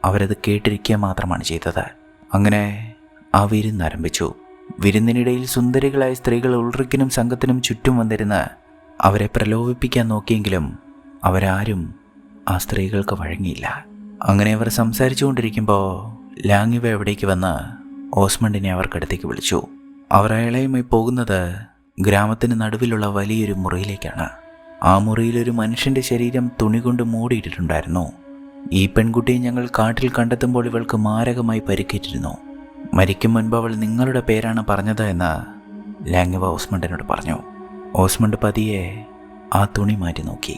അവരത് കേട്ടിരിക്കുക മാത്രമാണ് ചെയ്തത്. അങ്ങനെ ആ വിരുന്ന് ആരംഭിച്ചു. വിരുന്നിനിടയിൽ സുന്ദരികളായ സ്ത്രീകൾ ഉൾറിക്കിനും സംഘത്തിനും ചുറ്റും വന്നിരുന്ന് അവരെ പ്രലോഭിപ്പിക്കാൻ നോക്കിയെങ്കിലും അവരാരും ആ സ്ത്രീകൾക്ക് വഴങ്ങിയില്ല. അങ്ങനെ അവർ സംസാരിച്ചുകൊണ്ടിരിക്കുമ്പോൾ ലാങ്ങിവ എവിടേക്ക് വന്ന് ഓസ്മണ്ടിനെ അവർക്കടുത്തേക്ക് വിളിച്ചു. അവർ അയാളെയുമായി പോകുന്നത് ഗ്രാമത്തിന് നടുവിലുള്ള വലിയൊരു മുറിയിലേക്കാണ്. ആ മുറിയിലൊരു മനുഷ്യൻ്റെ ശരീരം തുണി കൊണ്ട് മൂടിയിട്ടിട്ടുണ്ടായിരുന്നു. ഈ പെൺകുട്ടിയെ ഞങ്ങൾ കാട്ടിൽ കണ്ടെത്തുമ്പോൾ ഇവൾക്ക് മാരകമായി പരിക്കേറ്റിരുന്നു. മരിക്കും മുൻപ് അവൾ നിങ്ങളുടെ പേരാണ് പറഞ്ഞത് എന്ന് ലാങ്ങിവ ഓസ്മണ്ടിനോട് പറഞ്ഞു. ഓസ്മണ്ട് പതിയെ ആ തുണി മാറ്റി നോക്കി.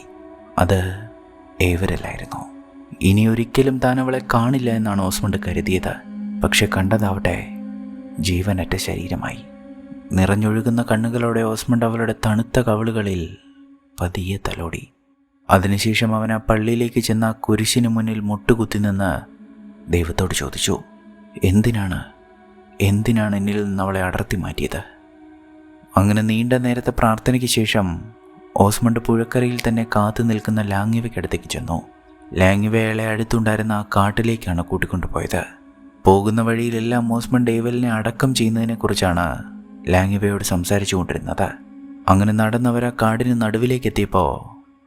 അത് ഏവരല്ലായിരുന്നു. ഇനി ഒരിക്കലും താൻ അവളെ കാണില്ല എന്നാണ് ഓസ്മണ്ട് കരുതിയത്. പക്ഷെ കണ്ടതാവട്ടെ ജീവനറ്റ ശരീരമായി. നിറഞ്ഞൊഴുകുന്ന കണ്ണുകളോടെ ഓസ്മണ്ട് അവളുടെ തണുത്ത കവിളുകളിൽ പതിയെ തലോടി. അതിനുശേഷം അവൻ ആ പള്ളിയിലേക്ക് ചെന്ന ആ കുരിശിന് മുന്നിൽ മുട്ടുകുത്തി നിന്ന് ദൈവത്തോട് ചോദിച്ചു, എന്തിനാണ് എന്നിൽ നിന്ന് അവളെ അടർത്തി മാറ്റിയത്? അങ്ങനെ നീണ്ട നേരത്തെ പ്രാർത്ഥനയ്ക്ക് ശേഷം ഓസ്മണ്ട് പുഴക്കരയിൽ തന്നെ കാത്തു നിൽക്കുന്ന ലാങ്ങിവയ്ക്കടുത്തേക്ക് ചെന്നു. ലാങ്ങിവ അയാളെ അടുത്തുണ്ടായിരുന്ന ആ കാട്ടിലേക്കാണ് കൂട്ടിക്കൊണ്ടുപോയത്. പോകുന്ന വഴിയിലെല്ലാം ഓസ്മണ്ട് ഏവലിനെ അടക്കം ചെയ്യുന്നതിനെക്കുറിച്ചാണ് ലാങ്ങിവയോട് സംസാരിച്ചു കൊണ്ടിരുന്നത്. അങ്ങനെ നടന്നവർ ആ കാടിന് നടുവിലേക്ക് എത്തിയപ്പോൾ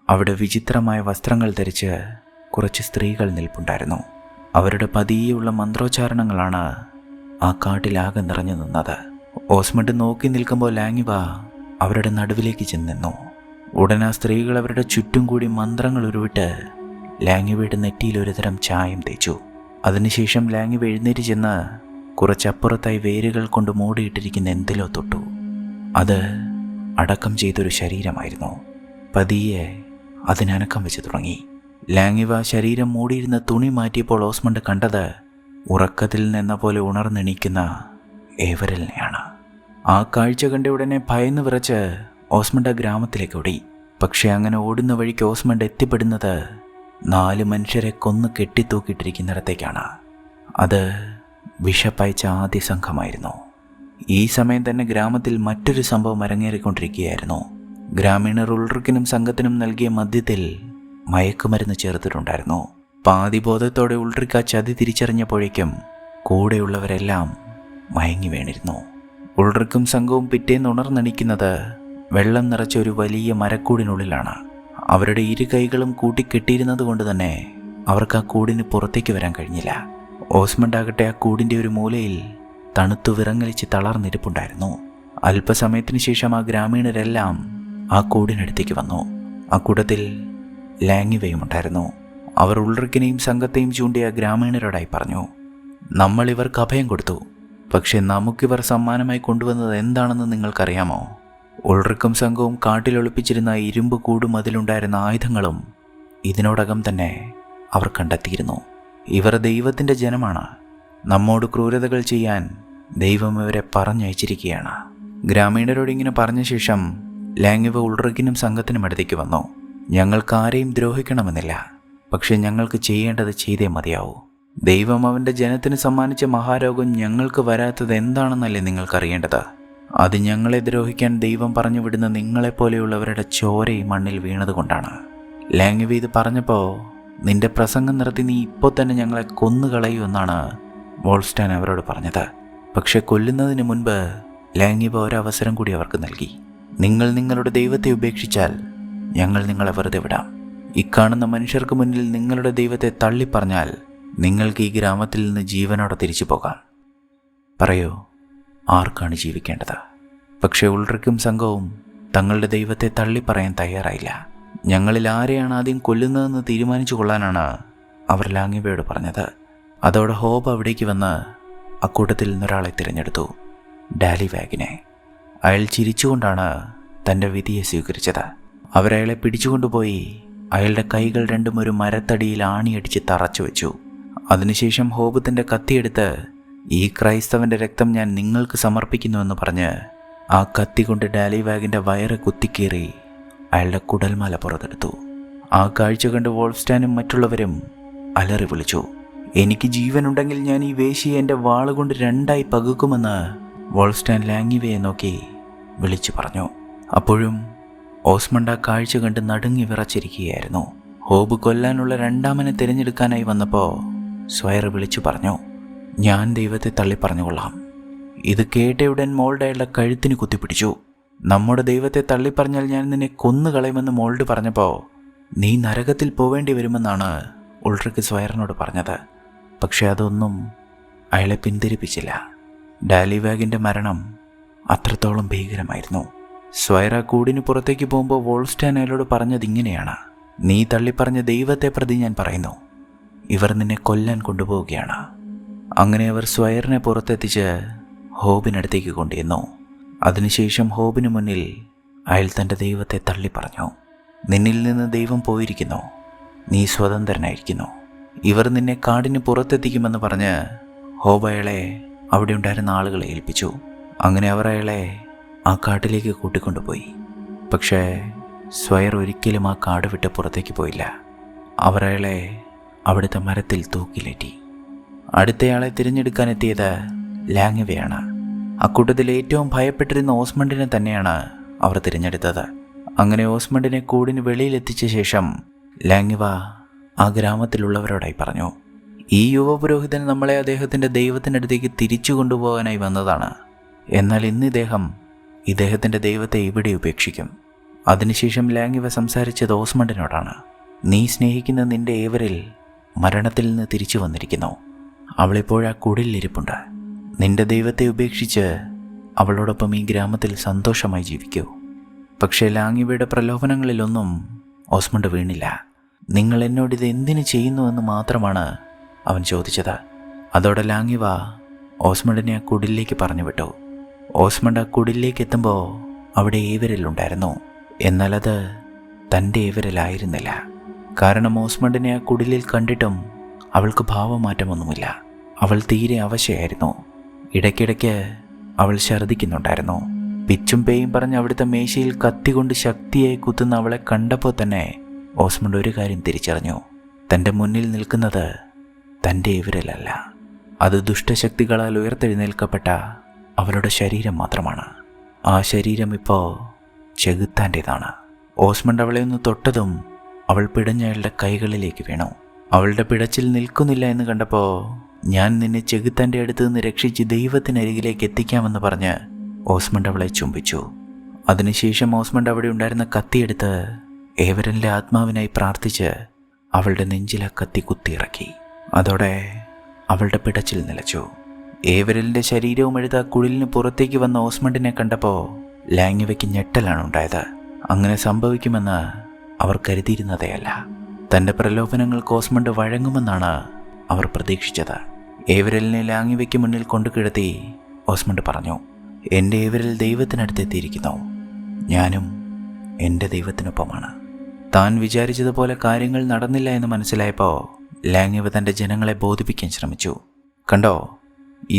അവിടെ വിചിത്രമായ വസ്ത്രങ്ങൾ ധരിച്ച് കുറച്ച് സ്ത്രീകൾ നിൽപ്പുണ്ടായിരുന്നു. അവരുടെ പതിയെയുള്ള മന്ത്രോച്ചാരണങ്ങളാണ് ആ കാട്ടിലാകെ നിറഞ്ഞു നിന്നത്. ഓസ്മണ്ട് നോക്കി നിൽക്കുമ്പോൾ ലാങ്ങിവ അവരുടെ നടുവിലേക്ക് ചെന്നു. ഉടനെ ആ സ്ത്രീകൾ അവരുടെ ചുറ്റും കൂടി മന്ത്രങ്ങൾ ഉരുവിട്ട് ലാങ്ങിവയുടെ നെറ്റിയിൽ ഒരുതരം ചായം തേച്ചു. അതിനുശേഷം ലാങ്ങിവ എഴുന്നേറ്റ് ചെന്ന് കുറച്ചപ്പുറത്തായി വേരുകൾ കൊണ്ട് മൂടിയിട്ടിരിക്കുന്ന എന്തിലോ തൊട്ടു. അത് അടക്കം ചെയ്തൊരു ശരീരമായിരുന്നു. പതിയെ അതിനനക്കം വെച്ച് തുടങ്ങി. ലാങ്ങിവ ശരീരം മൂടിയിരുന്ന തുണി മാറ്റിയപ്പോൾ ഓസ്മണ്ട് കണ്ടത് ഉറക്കത്തിൽ നിന്ന പോലെ ഉണർന്നെണീക്കുന്ന ഏവരലിനെയാണ്. ആ കാഴ്ച കണ്ട ഉടനെ ഭയന്ന് വിറച്ച് ഓസ്മണ്ട് ആ ഗ്രാമത്തിലേക്ക് ഓടി. പക്ഷെ അങ്ങനെ ഓടുന്ന വഴിക്ക് ഓസ്മണ്ട് എത്തിപ്പെടുന്നത് 4 മനുഷ്യരെ കൊന്നു കെട്ടിത്തൂക്കിയിട്ടിരിക്കുന്നിടത്തേക്കാണ്. അത് വിഷപ്പയച്ച ആദ്യ സംഘമായിരുന്നു. ഈ സമയം തന്നെ ഗ്രാമത്തിൽ മറ്റൊരു സംഭവം അരങ്ങേറിക്കൊണ്ടിരിക്കുകയായിരുന്നു. ഗ്രാമീണർ ഉൾറിക്കിനും സംഘത്തിനും നൽകിയ മദ്യത്തിൽ മയക്കുമരുന്ന് ചേർത്തിട്ടുണ്ടായിരുന്നു. പാതിബോധത്തോടെ ഉൾറിക്ക് ആ ചതി തിരിച്ചറിഞ്ഞപ്പോഴേക്കും കൂടെയുള്ളവരെല്ലാം മയങ്ങി വീണിരുന്നു. ഉൾറിക്കും സംഘവും പിറ്റേന്ന് ഉണർന്നെണീക്കുന്നത് വെള്ളം നിറച്ച ഒരു വലിയ മരക്കൂടിനുള്ളിലാണ്. അവരുടെ ഇരു കൈകളും കൂട്ടിക്കെട്ടിയിരുന്നത് കൊണ്ട് തന്നെ അവർക്ക് ആ കൂടിന് പുറത്തേക്ക് വരാൻ കഴിഞ്ഞില്ല. ഓസ്മണ്ടാകട്ടെ ആ കൂടിൻ്റെ ഒരു മൂലയിൽ തണുത്തു വിറങ്ങലിച്ച് തളർന്നിരിപ്പുണ്ടായിരുന്നു. അല്പസമയത്തിന് ശേഷം ആ ഗ്രാമീണരെല്ലാം ആ കൂടിനടുത്തേക്ക് വന്നു. ആ കൂടത്തിൽ ലാങ്ങിവയും ഉണ്ടായിരുന്നു. അവർ ഉൾറിക്കിനെയും സംഘത്തെയും ചൂണ്ടിയ ഗ്രാമീണരോടായി പറഞ്ഞു, നമ്മൾ ഇവർക്ക് അഭയം കൊടുത്തു, പക്ഷെ നമുക്കിവർ സമ്മാനമായി കൊണ്ടുവന്നത് എന്താണെന്ന് നിങ്ങൾക്കറിയാമോ? ഉൾറിക്കും സംഘവും കാട്ടിലൊളിപ്പിച്ചിരുന്ന ഇരുമ്പ് കൂടും അതിലുണ്ടായിരുന്ന ആയുധങ്ങളും ഇതിനോടകം തന്നെ അവർ കണ്ടെത്തിയിരുന്നു. ഇവർ ദൈവത്തിൻ്റെ ജനമാണ്. നമ്മോട് ക്രൂരതകൾ ചെയ്യാൻ ദൈവം ഇവരെ പറഞ്ഞയച്ചിരിക്കുകയാണ്. ഗ്രാമീണരോട് ഇങ്ങനെ പറഞ്ഞ ശേഷം ലാങ്ങിവ ഉൾറിക്കിനും സംഘത്തിനും അടുത്തേക്ക് വന്നു. ഞങ്ങൾക്ക് ആരെയും ദ്രോഹിക്കണമെന്നില്ല, പക്ഷെ ഞങ്ങൾക്ക് ചെയ്യേണ്ടത് ചെയ്തേ മതിയാവൂ. ദൈവം അവൻ്റെ ജനത്തിന് സമ്മാനിച്ച മഹാരോഗം ഞങ്ങൾക്ക് വരാത്തത് എന്താണെന്നല്ലേ നിങ്ങൾക്കറിയേണ്ടത്? അത് ഞങ്ങളെ ദ്രോഹിക്കാൻ ദൈവം പറഞ്ഞു വിടുന്ന നിങ്ങളെപ്പോലെയുള്ളവരുടെ ചോര മണ്ണിൽ വീണതുകൊണ്ടാണ്. ലാങ്ങിവ ഇത് പറഞ്ഞപ്പോൾ, നിന്റെ പ്രസംഗം നിർത്തി നീ ഇപ്പോൾ തന്നെ ഞങ്ങളെ കൊന്നുകളയുമെന്നാണ് വോൾസ്റ്റാൻ അവരോട് പറഞ്ഞത്. പക്ഷെ കൊല്ലുന്നതിന് മുൻപ് ലാങ്ങിവ ഒരവസരം കൂടി അവർക്ക് നൽകി. നിങ്ങൾ നിങ്ങളുടെ ദൈവത്തെ ഉപേക്ഷിച്ചാൽ ഞങ്ങൾ നിങ്ങളെ വെറുതെ വിടാം. ഇക്കാണുന്ന മനുഷ്യർക്ക് മുന്നിൽ നിങ്ങളുടെ ദൈവത്തെ തള്ളിപ്പറഞ്ഞാൽ നിങ്ങൾക്ക് ഈ ഗ്രാമത്തിൽ നിന്ന് ജീവനോടെ തിരിച്ചു പോകാം. പറയൂ, ആർക്കാണ് ജീവിക്കേണ്ടത്? പക്ഷേ ഉൾറിക്കും സംഘവും തങ്ങളുടെ ദൈവത്തെ തള്ളിപ്പറയാൻ തയ്യാറായില്ല. ഞങ്ങളിൽ ആരെയാണ് ആദ്യം കൊല്ലുന്നതെന്ന് തീരുമാനിച്ചു കൊള്ളാനാണ് അവർ ലാങ്ങിവയോട് പറഞ്ഞത്. അതോടെ ഹോബ് അവിടേക്ക് വന്ന് അക്കൂട്ടത്തിൽ നിന്നൊരാളെ തിരഞ്ഞെടുത്തു, ഡാലിവാഗിനെ. അയാൾ ചിരിച്ചുകൊണ്ടാണ് തൻ്റെ വിധിയെ സ്വീകരിച്ചത്. അവരയാളെ പിടിച്ചുകൊണ്ടുപോയി അയാളുടെ കൈകൾ രണ്ടും ഒരു മരത്തടിയിൽ ആണിയടിച്ച് തറച്ചു വെച്ചു. അതിനുശേഷം ഹോബ് തൻ്റെ കത്തിയെടുത്ത്, ഈ ക്രൈസ്തവൻ്റെ രക്തം ഞാൻ നിങ്ങൾക്ക് സമർപ്പിക്കുന്നുവെന്ന് പറഞ്ഞ് ആ കത്തി കൊണ്ട് ഡാലിവാഗിൻ്റെ വയറ് കുത്തിക്കീറി അയാളുടെ കുടൽമാല പുറത്തെടുത്തു. ആ കാഴ്ച കണ്ട് വോൾസ്റ്റാനും മറ്റുള്ളവരും അലറി വിളിച്ചു, എനിക്ക് ജീവനുണ്ടെങ്കിൽ ഞാൻ ഈ വേശ്യയെ എൻ്റെ വാളുകൊണ്ട് 2ആയി പകുക്കുമെന്ന് വോൾസ്റ്റാൻ ലാങ്ങിവയെ നോക്കി വിളിച്ചു പറഞ്ഞു. അപ്പോഴും ഓസ്മണ്ട് ആ കാഴ്ച കണ്ട് നടുങ്ങി വിറച്ചിരിക്കുകയായിരുന്നു. ഹോബ് കൊല്ലാനുള്ള 2ാമനെ തിരഞ്ഞെടുക്കാനായി വന്നപ്പോൾ സ്വയർ വിളിച്ചു പറഞ്ഞു, ഞാൻ ദൈവത്തെ തള്ളിപ്പറഞ്ഞുകൊള്ളാം. ഇത് കേട്ടയുടൻ മോൾഡ് അയാളുടെ കഴുത്തിന് കുത്തിപ്പിടിച്ചു. നമ്മുടെ ദൈവത്തെ തള്ളിപ്പറഞ്ഞാൽ ഞാൻ നിന്നെ കൊന്നുകളയുമെന്ന് മോൾഡ് പറഞ്ഞപ്പോൾ നീ നരകത്തിൽ പോവേണ്ടി വരുമെന്നാണ് ഉൾറിക്ക് സ്വയറിനോട് പറഞ്ഞത്. പക്ഷെ അതൊന്നും അയാളെ പിന്തിരിപ്പിച്ചില്ല. ഡാലിവാഗിൻ്റെ മരണം അത്രത്തോളം ഭീകരമായിരുന്നു. സ്വയർ ആ കൂടിന് പുറത്തേക്ക് പോകുമ്പോൾ വോൾസ്റ്റാൻ അയാളോട് പറഞ്ഞത് ഇങ്ങനെയാണ്, നീ തള്ളിപ്പറഞ്ഞ ദൈവത്തെ പ്രതി ഞാൻ പറയുന്നു, ഇവർ നിന്നെ കൊല്ലാൻ കൊണ്ടുപോവുകയാണ്. അങ്ങനെ അവർ സ്വയറിനെ പുറത്തെത്തിച്ച് ഹോബിനടുത്തേക്ക് കൊണ്ടുവന്നു. അതിനുശേഷം ഹോബിന് മുന്നിൽ അയാൾ തൻ്റെ ദൈവത്തെ തള്ളിപ്പറഞ്ഞു, നിന്നിൽ നിന്ന് ദൈവം പോയിരിക്കുന്നു, നീ സ്വതന്ത്രനായിരിക്കുന്നു, ഇവർ നിന്നെ കാടിന് പുറത്തെത്തിക്കുമെന്ന് പറഞ്ഞ് ഹോബ് അയാളെ അവിടെ ഉണ്ടായിരുന്ന ആളുകളെ ഏൽപ്പിച്ചു. അങ്ങനെ അവർ അയാളെ ആ കാട്ടിലേക്ക് കൂട്ടിക്കൊണ്ടുപോയി. പക്ഷേ സ്വയർ ഒരിക്കലും ആ കാട് വിട്ട് പുറത്തേക്ക് പോയില്ല. അവർ അയാളെ അവിടുത്തെ മരത്തിൽ തൂക്കിലേറ്റി. അടുത്തയാളെ തിരഞ്ഞെടുക്കാനെത്തിയത് ലാങ്ങിവയാണ്. അക്കൂട്ടത്തിൽ ഏറ്റവും ഭയപ്പെട്ടിരുന്ന ഓസ്മണ്ടിനെ തന്നെയാണ് അവർ തിരഞ്ഞെടുത്തത്. അങ്ങനെ ഓസ്മണ്ടിനെ കൂടിന് വെളിയിലെത്തിച്ച ശേഷം ലാങ്ങിവ ആ ഗ്രാമത്തിലുള്ളവരോടായി പറഞ്ഞു, ഈ യുവപുരോഹിതൻ നമ്മളെ അദ്ദേഹത്തിൻ്റെ ദൈവത്തിനടുത്തേക്ക് തിരിച്ചു കൊണ്ടുപോകാനായി വന്നതാണ്. എന്നാൽ ഇന്ന് ഇദ്ദേഹത്തിൻ്റെ ദൈവത്തെ ഇവിടെ ഉപേക്ഷിക്കും. അതിനുശേഷം ലാങ്ങിവ സംസാരിച്ചത് ഓസ്മണ്ടിനോടാണ്. നീ സ്നേഹിക്കുന്ന നിന്റെ ഏവരിൽ മരണത്തിൽ നിന്ന് തിരിച്ചു വന്നിരിക്കുന്നു. അവളിപ്പോഴാ കുടിലിരിപ്പുണ്ട്. നിന്റെ ദൈവത്തെ ഉപേക്ഷിച്ച് അവളോടൊപ്പം ഈ ഗ്രാമത്തിൽ സന്തോഷമായി ജീവിക്കൂ. പക്ഷേ ലാങ്ങിവയുടെ പ്രലോഭനങ്ങളിലൊന്നും ഓസ്മണ്ട് വീണില്ല. നിങ്ങൾ എന്നോടിത് എന്തിനു ചെയ്യുന്നുവെന്ന് മാത്രമാണ് അവൻ ചോദിച്ചത്. അതോടെ ലാങ്ങിവ ഓസ്മണ്ടിനെ ആ കുടിലേക്ക് പറഞ്ഞു വിട്ടു. ഓസ്മണ്ട് ആ കുടിലേക്ക് എത്തുമ്പോൾ അവിടെ ഏവരിലുണ്ടായിരുന്നു. എന്നാൽ അത് തൻ്റെ ഏവരിലായിരുന്നില്ല. കാരണം ഓസ്മണ്ടിനെ ആ കുടിലിൽ കണ്ടിട്ടും അവൾക്ക് ഭാവമാറ്റമൊന്നുമില്ല. അവൾ തീരെ അവശയായിരുന്നു. ഇടയ്ക്കിടയ്ക്ക് അവൾ ഛർദ്ദിക്കുന്നുണ്ടായിരുന്നു. പിച്ചും പേയും പറഞ്ഞ് അവിടുത്തെ മേശയിൽ കത്തി കൊണ്ട് ശക്തിയായി കുത്തുന്ന അവളെ കണ്ടപ്പോൾ തന്നെ ഓസ്മണ്ട് ഒരു കാര്യം തിരിച്ചറിഞ്ഞു. തൻ്റെ മുന്നിൽ നിൽക്കുന്നത് തൻ്റെ ഏവരിലല്ല, അത് ദുഷ്ടശക്തികളാൽ ഉയർത്തെഴുന്നേൽക്കപ്പെട്ട അവളുടെ ശരീരം മാത്രമാണ്. ആ ശരീരം ഇപ്പോൾ ചെകുത്താൻ്റേതാണ്. ഓസ്മണ്ട് അവളെ ഒന്ന് തൊട്ടതും അവൾ പിടഞ്ഞയാളുടെ കൈകളിലേക്ക് വീണു. അവളുടെ പിടച്ചിൽ നിൽക്കുന്നില്ല എന്ന് കണ്ടപ്പോൾ, ഞാൻ നിന്നെ ചെകുത്താൻ്റെ അടുത്ത് നിന്ന് രക്ഷിച്ച് ദൈവത്തിനരികിലേക്ക് എത്തിക്കാമെന്ന് പറഞ്ഞ് ഓസ്മണ്ട് അവളെ ചുംബിച്ചു. അതിനുശേഷം ഓസ്മണ്ട് അവിടെ ഉണ്ടായിരുന്ന കത്തിയെടുത്ത് ഏവരൻ്റെ ആത്മാവിനായി പ്രാർത്ഥിച്ച് അവളുടെ നെഞ്ചിലെ കത്തി കുത്തിയിറക്കി. അതോടെ അവളുടെ പിടച്ചിൽ നിലച്ചു. ഏവരലിൻ്റെ ശരീരവും എഴുത കുഴിലിന് പുറത്തേക്ക് വന്ന ഓസ്മണ്ടിനെ കണ്ടപ്പോൾ ലാങ്ങിവയ്ക്ക് ഞെട്ടലാണ് ഉണ്ടായത്. അങ്ങനെ സംഭവിക്കുമെന്ന് അവർ കരുതിയിരുന്നതേയല്ല. തൻ്റെ പ്രലോഭനങ്ങൾക്ക് ഓസ്മണ്ട് വഴങ്ങുമെന്നാണ് അവർ പ്രതീക്ഷിച്ചത്. ഏവരലിനെ ലാങ്ങിവയ്ക്ക് മുന്നിൽ കൊണ്ടുകിടത്തി ഓസ്മണ്ട് പറഞ്ഞു, എൻ്റെ ഏവരിൽ ദൈവത്തിനടുത്തെത്തിയിരിക്കുന്നു. ഞാനും എൻ്റെ ദൈവത്തിനൊപ്പമാണ്. താൻ വിചാരിച്ചതുപോലെ കാര്യങ്ങൾ നടന്നില്ല എന്ന് മനസ്സിലായപ്പോൾ ലാങ്ങിവ തൻ്റെ ജനങ്ങളെ ബോധിപ്പിക്കാൻ ശ്രമിച്ചു. കണ്ടോ,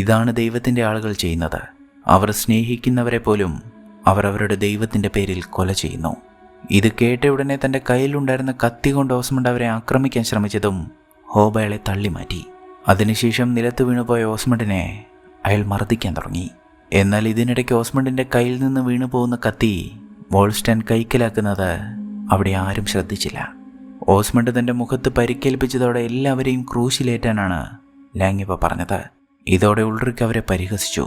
ഇതാണ് ദൈവത്തിൻ്റെ ആളുകൾ ചെയ്യുന്നത്. അവർ സ്നേഹിക്കുന്നവരെ പോലും അവർ അവരുടെ ദൈവത്തിൻ്റെ പേരിൽ കൊല ചെയ്യുന്നു. ഇത് കേട്ട ഉടനെ തൻ്റെ കയ്യിലുണ്ടായിരുന്ന കത്തി കൊണ്ട് ഓസ്മണ്ട് അവരെ ആക്രമിക്കാൻ ശ്രമിച്ചതും ഹോബ അയാളെ തള്ളിമാറ്റി. അതിനുശേഷം നിലത്ത് വീണുപോയ ഓസ്മണ്ടിനെ അയാൾ മർദ്ദിക്കാൻ തുടങ്ങി. എന്നാൽ ഇതിനിടയ്ക്ക് ഓസ്മണ്ടിൻ്റെ കയ്യിൽ നിന്ന് വീണു പോകുന്ന കത്തി വോൾസ്റ്റൻ കൈക്കലാക്കുന്നത് അവിടെ ആരും ശ്രദ്ധിച്ചില്ല. ഓസ്മണ്ട് തൻ്റെ മുഖത്ത് പരിക്കേൽപ്പിച്ചതോടെ എല്ലാവരെയും ക്രൂശിലേറ്റാനാണ് ലാങ്ങിവ പറഞ്ഞത്. ഇതോടെ ഉൾറിക്ക് അവരെ പരിഹസിച്ചു.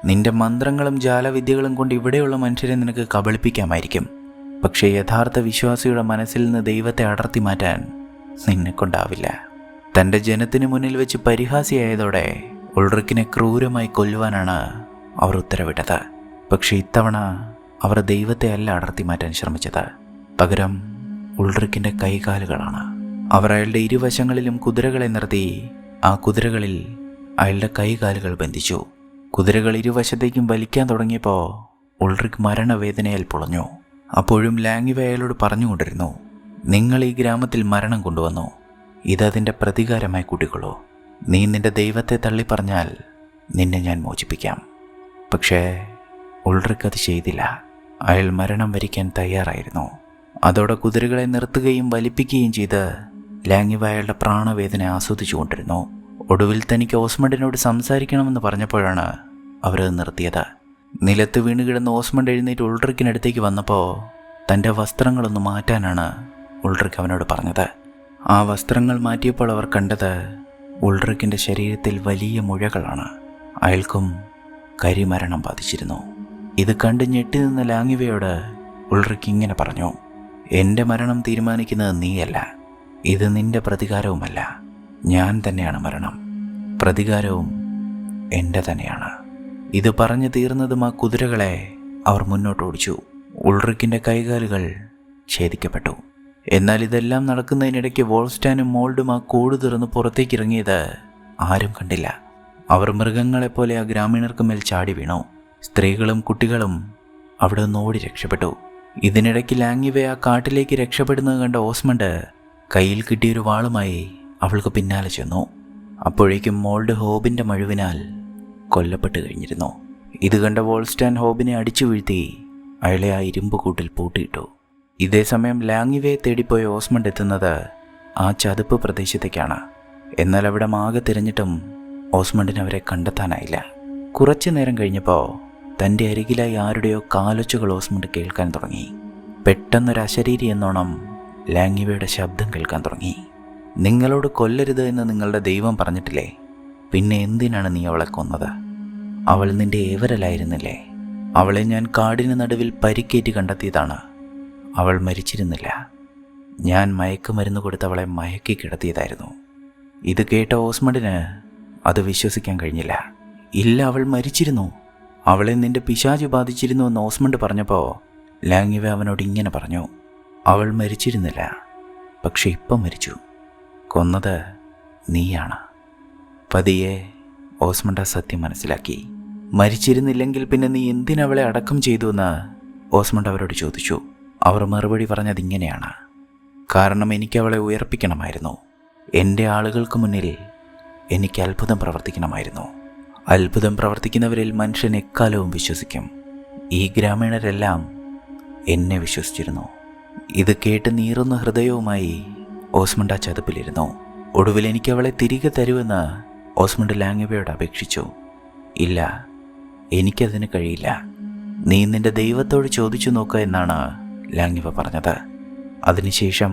നിന്റെ മന്ത്രങ്ങളും ജാലവിദ്യകളും കൊണ്ട് ഇവിടെയുള്ള മനുഷ്യരെ നിനക്ക് കബളിപ്പിക്കാമായിരിക്കും, പക്ഷേ യഥാർത്ഥ വിശ്വാസിയുടെ മനസ്സിൽ നിന്ന് ദൈവത്തെ അടർത്തി മാറ്റാൻ നിന്നെക്കൊണ്ടാവില്ല. തൻ്റെ ജനത്തിന് മുന്നിൽ വെച്ച് പരിഹാസിയായതോടെ ഉൾറിക്കിനെ ക്രൂരമായി കൊല്ലുവാനാണ് അവർ ഉത്തരവിട്ടത്. പക്ഷേ ഇത്തവണ അവർ ദൈവത്തെ അല്ല അടർത്തി മാറ്റാൻ ശ്രമിച്ചത്, പകരം ഉൾറിക്കിൻ്റെ കൈകാലുകളാണ്. അവർ അയാളുടെ ഇരുവശങ്ങളിലും കുതിരകളെ നിർത്തി ആ കുതിരകളിൽ അയാളുടെ കൈകാലുകൾ ബന്ധിച്ചു. കുതിരകൾ ഇരുവശത്തേക്കും വലിക്കാൻ തുടങ്ങിയപ്പോൾ ഉൾറിക്ക് മരണവേദനയാൽ പൊളഞ്ഞു. അപ്പോഴും ലാങ്ങിവ അയാളോട് പറഞ്ഞുകൊണ്ടിരുന്നു, നിങ്ങൾ ഈ ഗ്രാമത്തിൽ മരണം കൊണ്ടുവന്നു, ഇതതിൻ്റെ പ്രതികാരമായി കൂട്ടിക്കൊള്ളൂ. നീ നിന്റെ ദൈവത്തെ തള്ളിപ്പറഞ്ഞാൽ നിന്നെ ഞാൻ മോചിപ്പിക്കാം. പക്ഷേ ഉൾറിക്ക് അത് ചെയ്തില്ല. അയാൾ മരണം വരിക്കാൻ തയ്യാറായിരുന്നു. അതോടെ കുതിരകളെ നിർത്തുകയും വലിപ്പിക്കുകയും ചെയ്ത് ലാങ്ങിവ അയാളുടെ പ്രാണവേദന ആസ്വദിച്ചുകൊണ്ടിരുന്നു. ഒടുവിൽ തനിക്ക് ഓസ്മണ്ടിനോട് സംസാരിക്കണമെന്ന് പറഞ്ഞപ്പോഴാണ് അവരത് നിർത്തിയത്. നിലത്ത് വീണുകിടന്ന് ഓസ്മണ്ട് എഴുന്നേറ്റ് ഉൾറിക്കിനടുത്തേക്ക് വന്നപ്പോൾ തൻ്റെ വസ്ത്രങ്ങളൊന്ന് മാറ്റാനാണ് ഉൾറിക്ക് അവനോട് പറഞ്ഞത്. ആ വസ്ത്രങ്ങൾ മാറ്റിയപ്പോൾ അവർ കണ്ടത് ഉൾറിക്കിൻ്റെ ശരീരത്തിൽ വലിയ മുഴകളാണ്. അയാൾക്കും കരിമരണം ബാധിച്ചിരുന്നു. ഇത് കണ്ട് ഞെട്ടി നിന്ന ലാങ്ങിവയോട് ഉൾറിക്ക് ഇങ്ങനെ പറഞ്ഞു, എൻ്റെ മരണം തീരുമാനിക്കുന്നത് നീയല്ല, ഇത് നിന്റെ പ്രതികാരവുമല്ല, ഞാൻ തന്നെയാണ് മരണം. പ്രതികാരവും എൻ്റെ തന്നെയാണ്. ഇത് പറഞ്ഞു തീർന്നതും ആ കുതിരകളെ അവർ മുന്നോട്ട് ഓടിച്ചു. ഉൾറിക്കിൻ്റെ കൈകാലുകൾ ഛേദിക്കപ്പെട്ടു. എന്നാൽ ഇതെല്ലാം നടക്കുന്നതിനിടയ്ക്ക് വോൾസ്റ്റാനും മോൾഡും ആ കൂട് തുറന്ന് പുറത്തേക്കിറങ്ങിയത് ആരും കണ്ടില്ല. അവർ മൃഗങ്ങളെപ്പോലെ ആ ഗ്രാമീണർക്ക് മേൽ ചാടി വീണു. സ്ത്രീകളും കുട്ടികളും അവിടെ നിന്ന് ഓടി രക്ഷപ്പെട്ടു. ഇതിനിടയ്ക്ക് ലാങ്ങിവ ആ കാട്ടിലേക്ക് രക്ഷപ്പെടുന്നത് കണ്ട ഓസ്മണ്ട് കയ്യിൽ കിട്ടിയൊരു വാളുമായി അവൾക്ക് പിന്നാലെ ചെന്നു. അപ്പോഴേക്കും മോൾഡ് ഹോബിൻ്റെ മഴുവിനാൽ കൊല്ലപ്പെട്ട് കഴിഞ്ഞിരുന്നു. ഇത് കണ്ട വോൾസ്റ്റാൻ ഹോബിനെ അടിച്ചു വീഴ്ത്തി അയാളെ ആ ഇരുമ്പ് കൂട്ടിൽ പൂട്ടിയിട്ടു. ഇതേസമയം ലാങ്ങിവയെ തേടിപ്പോയ ഓസ്മണ്ട് എത്തുന്നത് ആ ചതുപ്പ് പ്രദേശത്തേക്കാണ്. എന്നാൽ അവിടെ ആകെ തിരഞ്ഞിട്ടും ഓസ്മണ്ടിന് അവരെ കണ്ടെത്താനായില്ല. കുറച്ചു നേരം കഴിഞ്ഞപ്പോൾ തൻ്റെ അരികിലായി ആരുടെയോ കാലൊച്ചുകൾ ഓസ്മണ്ട് കേൾക്കാൻ തുടങ്ങി. പെട്ടെന്നൊരു അശരീരി എന്നോണം ലാങ്ങിവയുടെ ശബ്ദം കേൾക്കാൻ തുടങ്ങി. നിങ്ങളോട് കൊല്ലരുത് എന്ന് നിങ്ങളുടെ ദൈവം പറഞ്ഞിട്ടില്ലേ? പിന്നെ എന്തിനാണ് നീ അവളെ കൊന്നത്? അവൾ നിന്റെ ഏവരലായിരുന്നില്ലേ? അവളെ ഞാൻ കാടിന് നടുവിൽ പരിക്കേറ്റ് കണ്ടെത്തിയതാണ്. അവൾ മരിച്ചിരുന്നില്ല. ഞാൻ മയക്കുമരുന്ന് കൊടുത്ത് അവളെ മയക്കി കിടത്തിയതായിരുന്നു. ഇത് കേട്ട ഓസ്മണ്ടിന് അത് വിശ്വസിക്കാൻ കഴിഞ്ഞില്ല. ഇല്ല, അവൾ മരിച്ചിരുന്നു. അവളെ നിന്റെ പിശാച് ബാധിച്ചിരുന്നു എന്ന് ഓസ്മണ്ട് പറഞ്ഞപ്പോൾ ലാങ്ങിവ അവനോട് ഇങ്ങനെ പറഞ്ഞു: അവൾ മരിച്ചിരുന്നില്ല, പക്ഷെ ഇപ്പം മരിച്ചു. കൊന്നത് നീയാണ്. പതിയെ ഓസ്മണ്ട് ആ സത്യം മനസ്സിലാക്കി. മരിച്ചിരുന്നില്ലെങ്കിൽ പിന്നെ നീ എന്തിനവളെ അടക്കം ചെയ്തു എന്ന് ഓസ്മണ്ട് അവരോട് ചോദിച്ചു. അവർ മറുപടി പറഞ്ഞതിങ്ങനെയാണ്: കാരണം എനിക്ക് അവളെ ഉയർപ്പിക്കണമായിരുന്നു. എൻ്റെ ആളുകൾക്ക് മുന്നിൽ എനിക്ക് അത്ഭുതം പ്രവർത്തിക്കണമായിരുന്നു. അത്ഭുതം പ്രവർത്തിക്കുന്നവരിൽ മനുഷ്യൻ എക്കാലവും വിശ്വസിക്കും. ഈ ഗ്രാമീണരെല്ലാം എന്നെ വിശ്വസിച്ചിരുന്നു. ഇത് കേട്ട് നീറുന്ന ഹൃദയവുമായി ഓസ്മണ്ട് ആ ചതുപ്പിലിരുന്നു. ഒടുവിൽ എനിക്ക് അവളെ തിരികെ തരുമെന്ന് ഓസ്മണ്ട് ലാങ്ങിവയോട് അപേക്ഷിച്ചു. ഇല്ല, എനിക്കതിന് കഴിയില്ല. നീ നിന്റെ ദൈവത്തോട് ചോദിച്ചു നോക്കുക എന്നാണ് ലാങ്ങിവ പറഞ്ഞത്. അതിനുശേഷം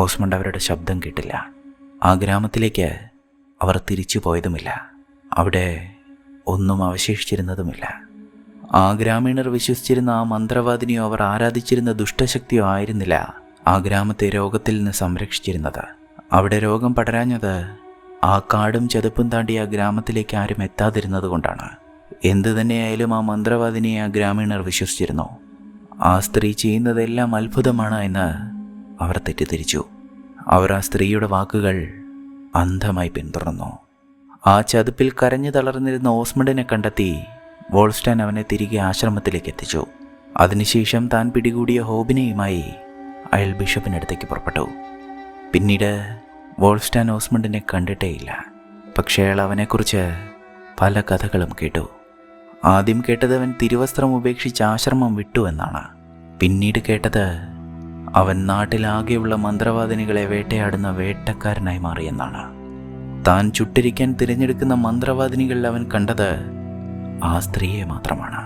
ഓസ്മണ്ട് അവരുടെ ശബ്ദം കേട്ടില്ല. ആ ഗ്രാമത്തിലേക്ക് അവർ തിരിച്ചു പോയതുമില്ല. അവിടെ ഒന്നും അവശേഷിച്ചിരുന്നതുമില്ല. ആ ഗ്രാമീണർ വിശ്വസിച്ചിരുന്ന ആ മന്ത്രവാദിനിയോ അവർ ആരാധിച്ചിരുന്ന ദുഷ്ടശക്തിയോ ആയിരുന്നില്ല ആ ഗ്രാമത്തെ രോഗത്തിൽ നിന്ന് സംരക്ഷിച്ചിരുന്നത്. അവിടെ രോഗം പടരാഞ്ഞത് ആ കാടും ചതുപ്പും താണ്ടി ആ ഗ്രാമത്തിലേക്ക് ആരും എത്താതിരുന്നത് കൊണ്ടാണ്. എന്തു തന്നെയായാലും ആ മന്ത്രവാദിനിയെ ആ ഗ്രാമീണർ വിശ്വസിച്ചിരുന്നു. ആ സ്ത്രീ ചെയ്യുന്നതെല്ലാം അത്ഭുതമാണ് എന്ന് അവർ തെറ്റിദ്ധരിച്ചു. അവർ ആ സ്ത്രീയുടെ വാക്കുകൾ അന്ധമായി പിന്തുടർന്നു. ആ ചതുപ്പിൽ കരഞ്ഞു തളർന്നിരുന്ന ഓസ്മണ്ടിനെ കണ്ടെത്തി വോൾസ്റ്റാൻ അവനെ തിരികെ ആശ്രമത്തിലേക്ക് എത്തിച്ചു. അതിനുശേഷം താൻ പിടികൂടിയ ഹോബിനെയുമായി അയാൾ ബിഷപ്പിനടുത്തേക്ക് പുറപ്പെട്ടു. പിന്നീട് വോൾസ്റ്റാൻ ഓസ്മണ്ടിനെ കണ്ടിട്ടേയില്ല. പക്ഷേ അയാൾ അവനെക്കുറിച്ച് പല കഥകളും കേട്ടു. ആദ്യം കേട്ടത് അവൻ തിരുവസ്ത്രം ഉപേക്ഷിച്ച് ആശ്രമം വിട്ടു എന്നാണ്. പിന്നീട് കേട്ടത് അവൻ നാട്ടിലാകെയുള്ള മന്ത്രവാദിനികളെ വേട്ടയാടുന്ന വേട്ടക്കാരനായി മാറിയെന്നാണ്. താൻ ചുട്ടിരിക്കാൻ തിരഞ്ഞെടുക്കുന്ന മന്ത്രവാദിനികളിൽ അവൻ കണ്ടത് ആ സ്ത്രീയെ മാത്രമാണ്.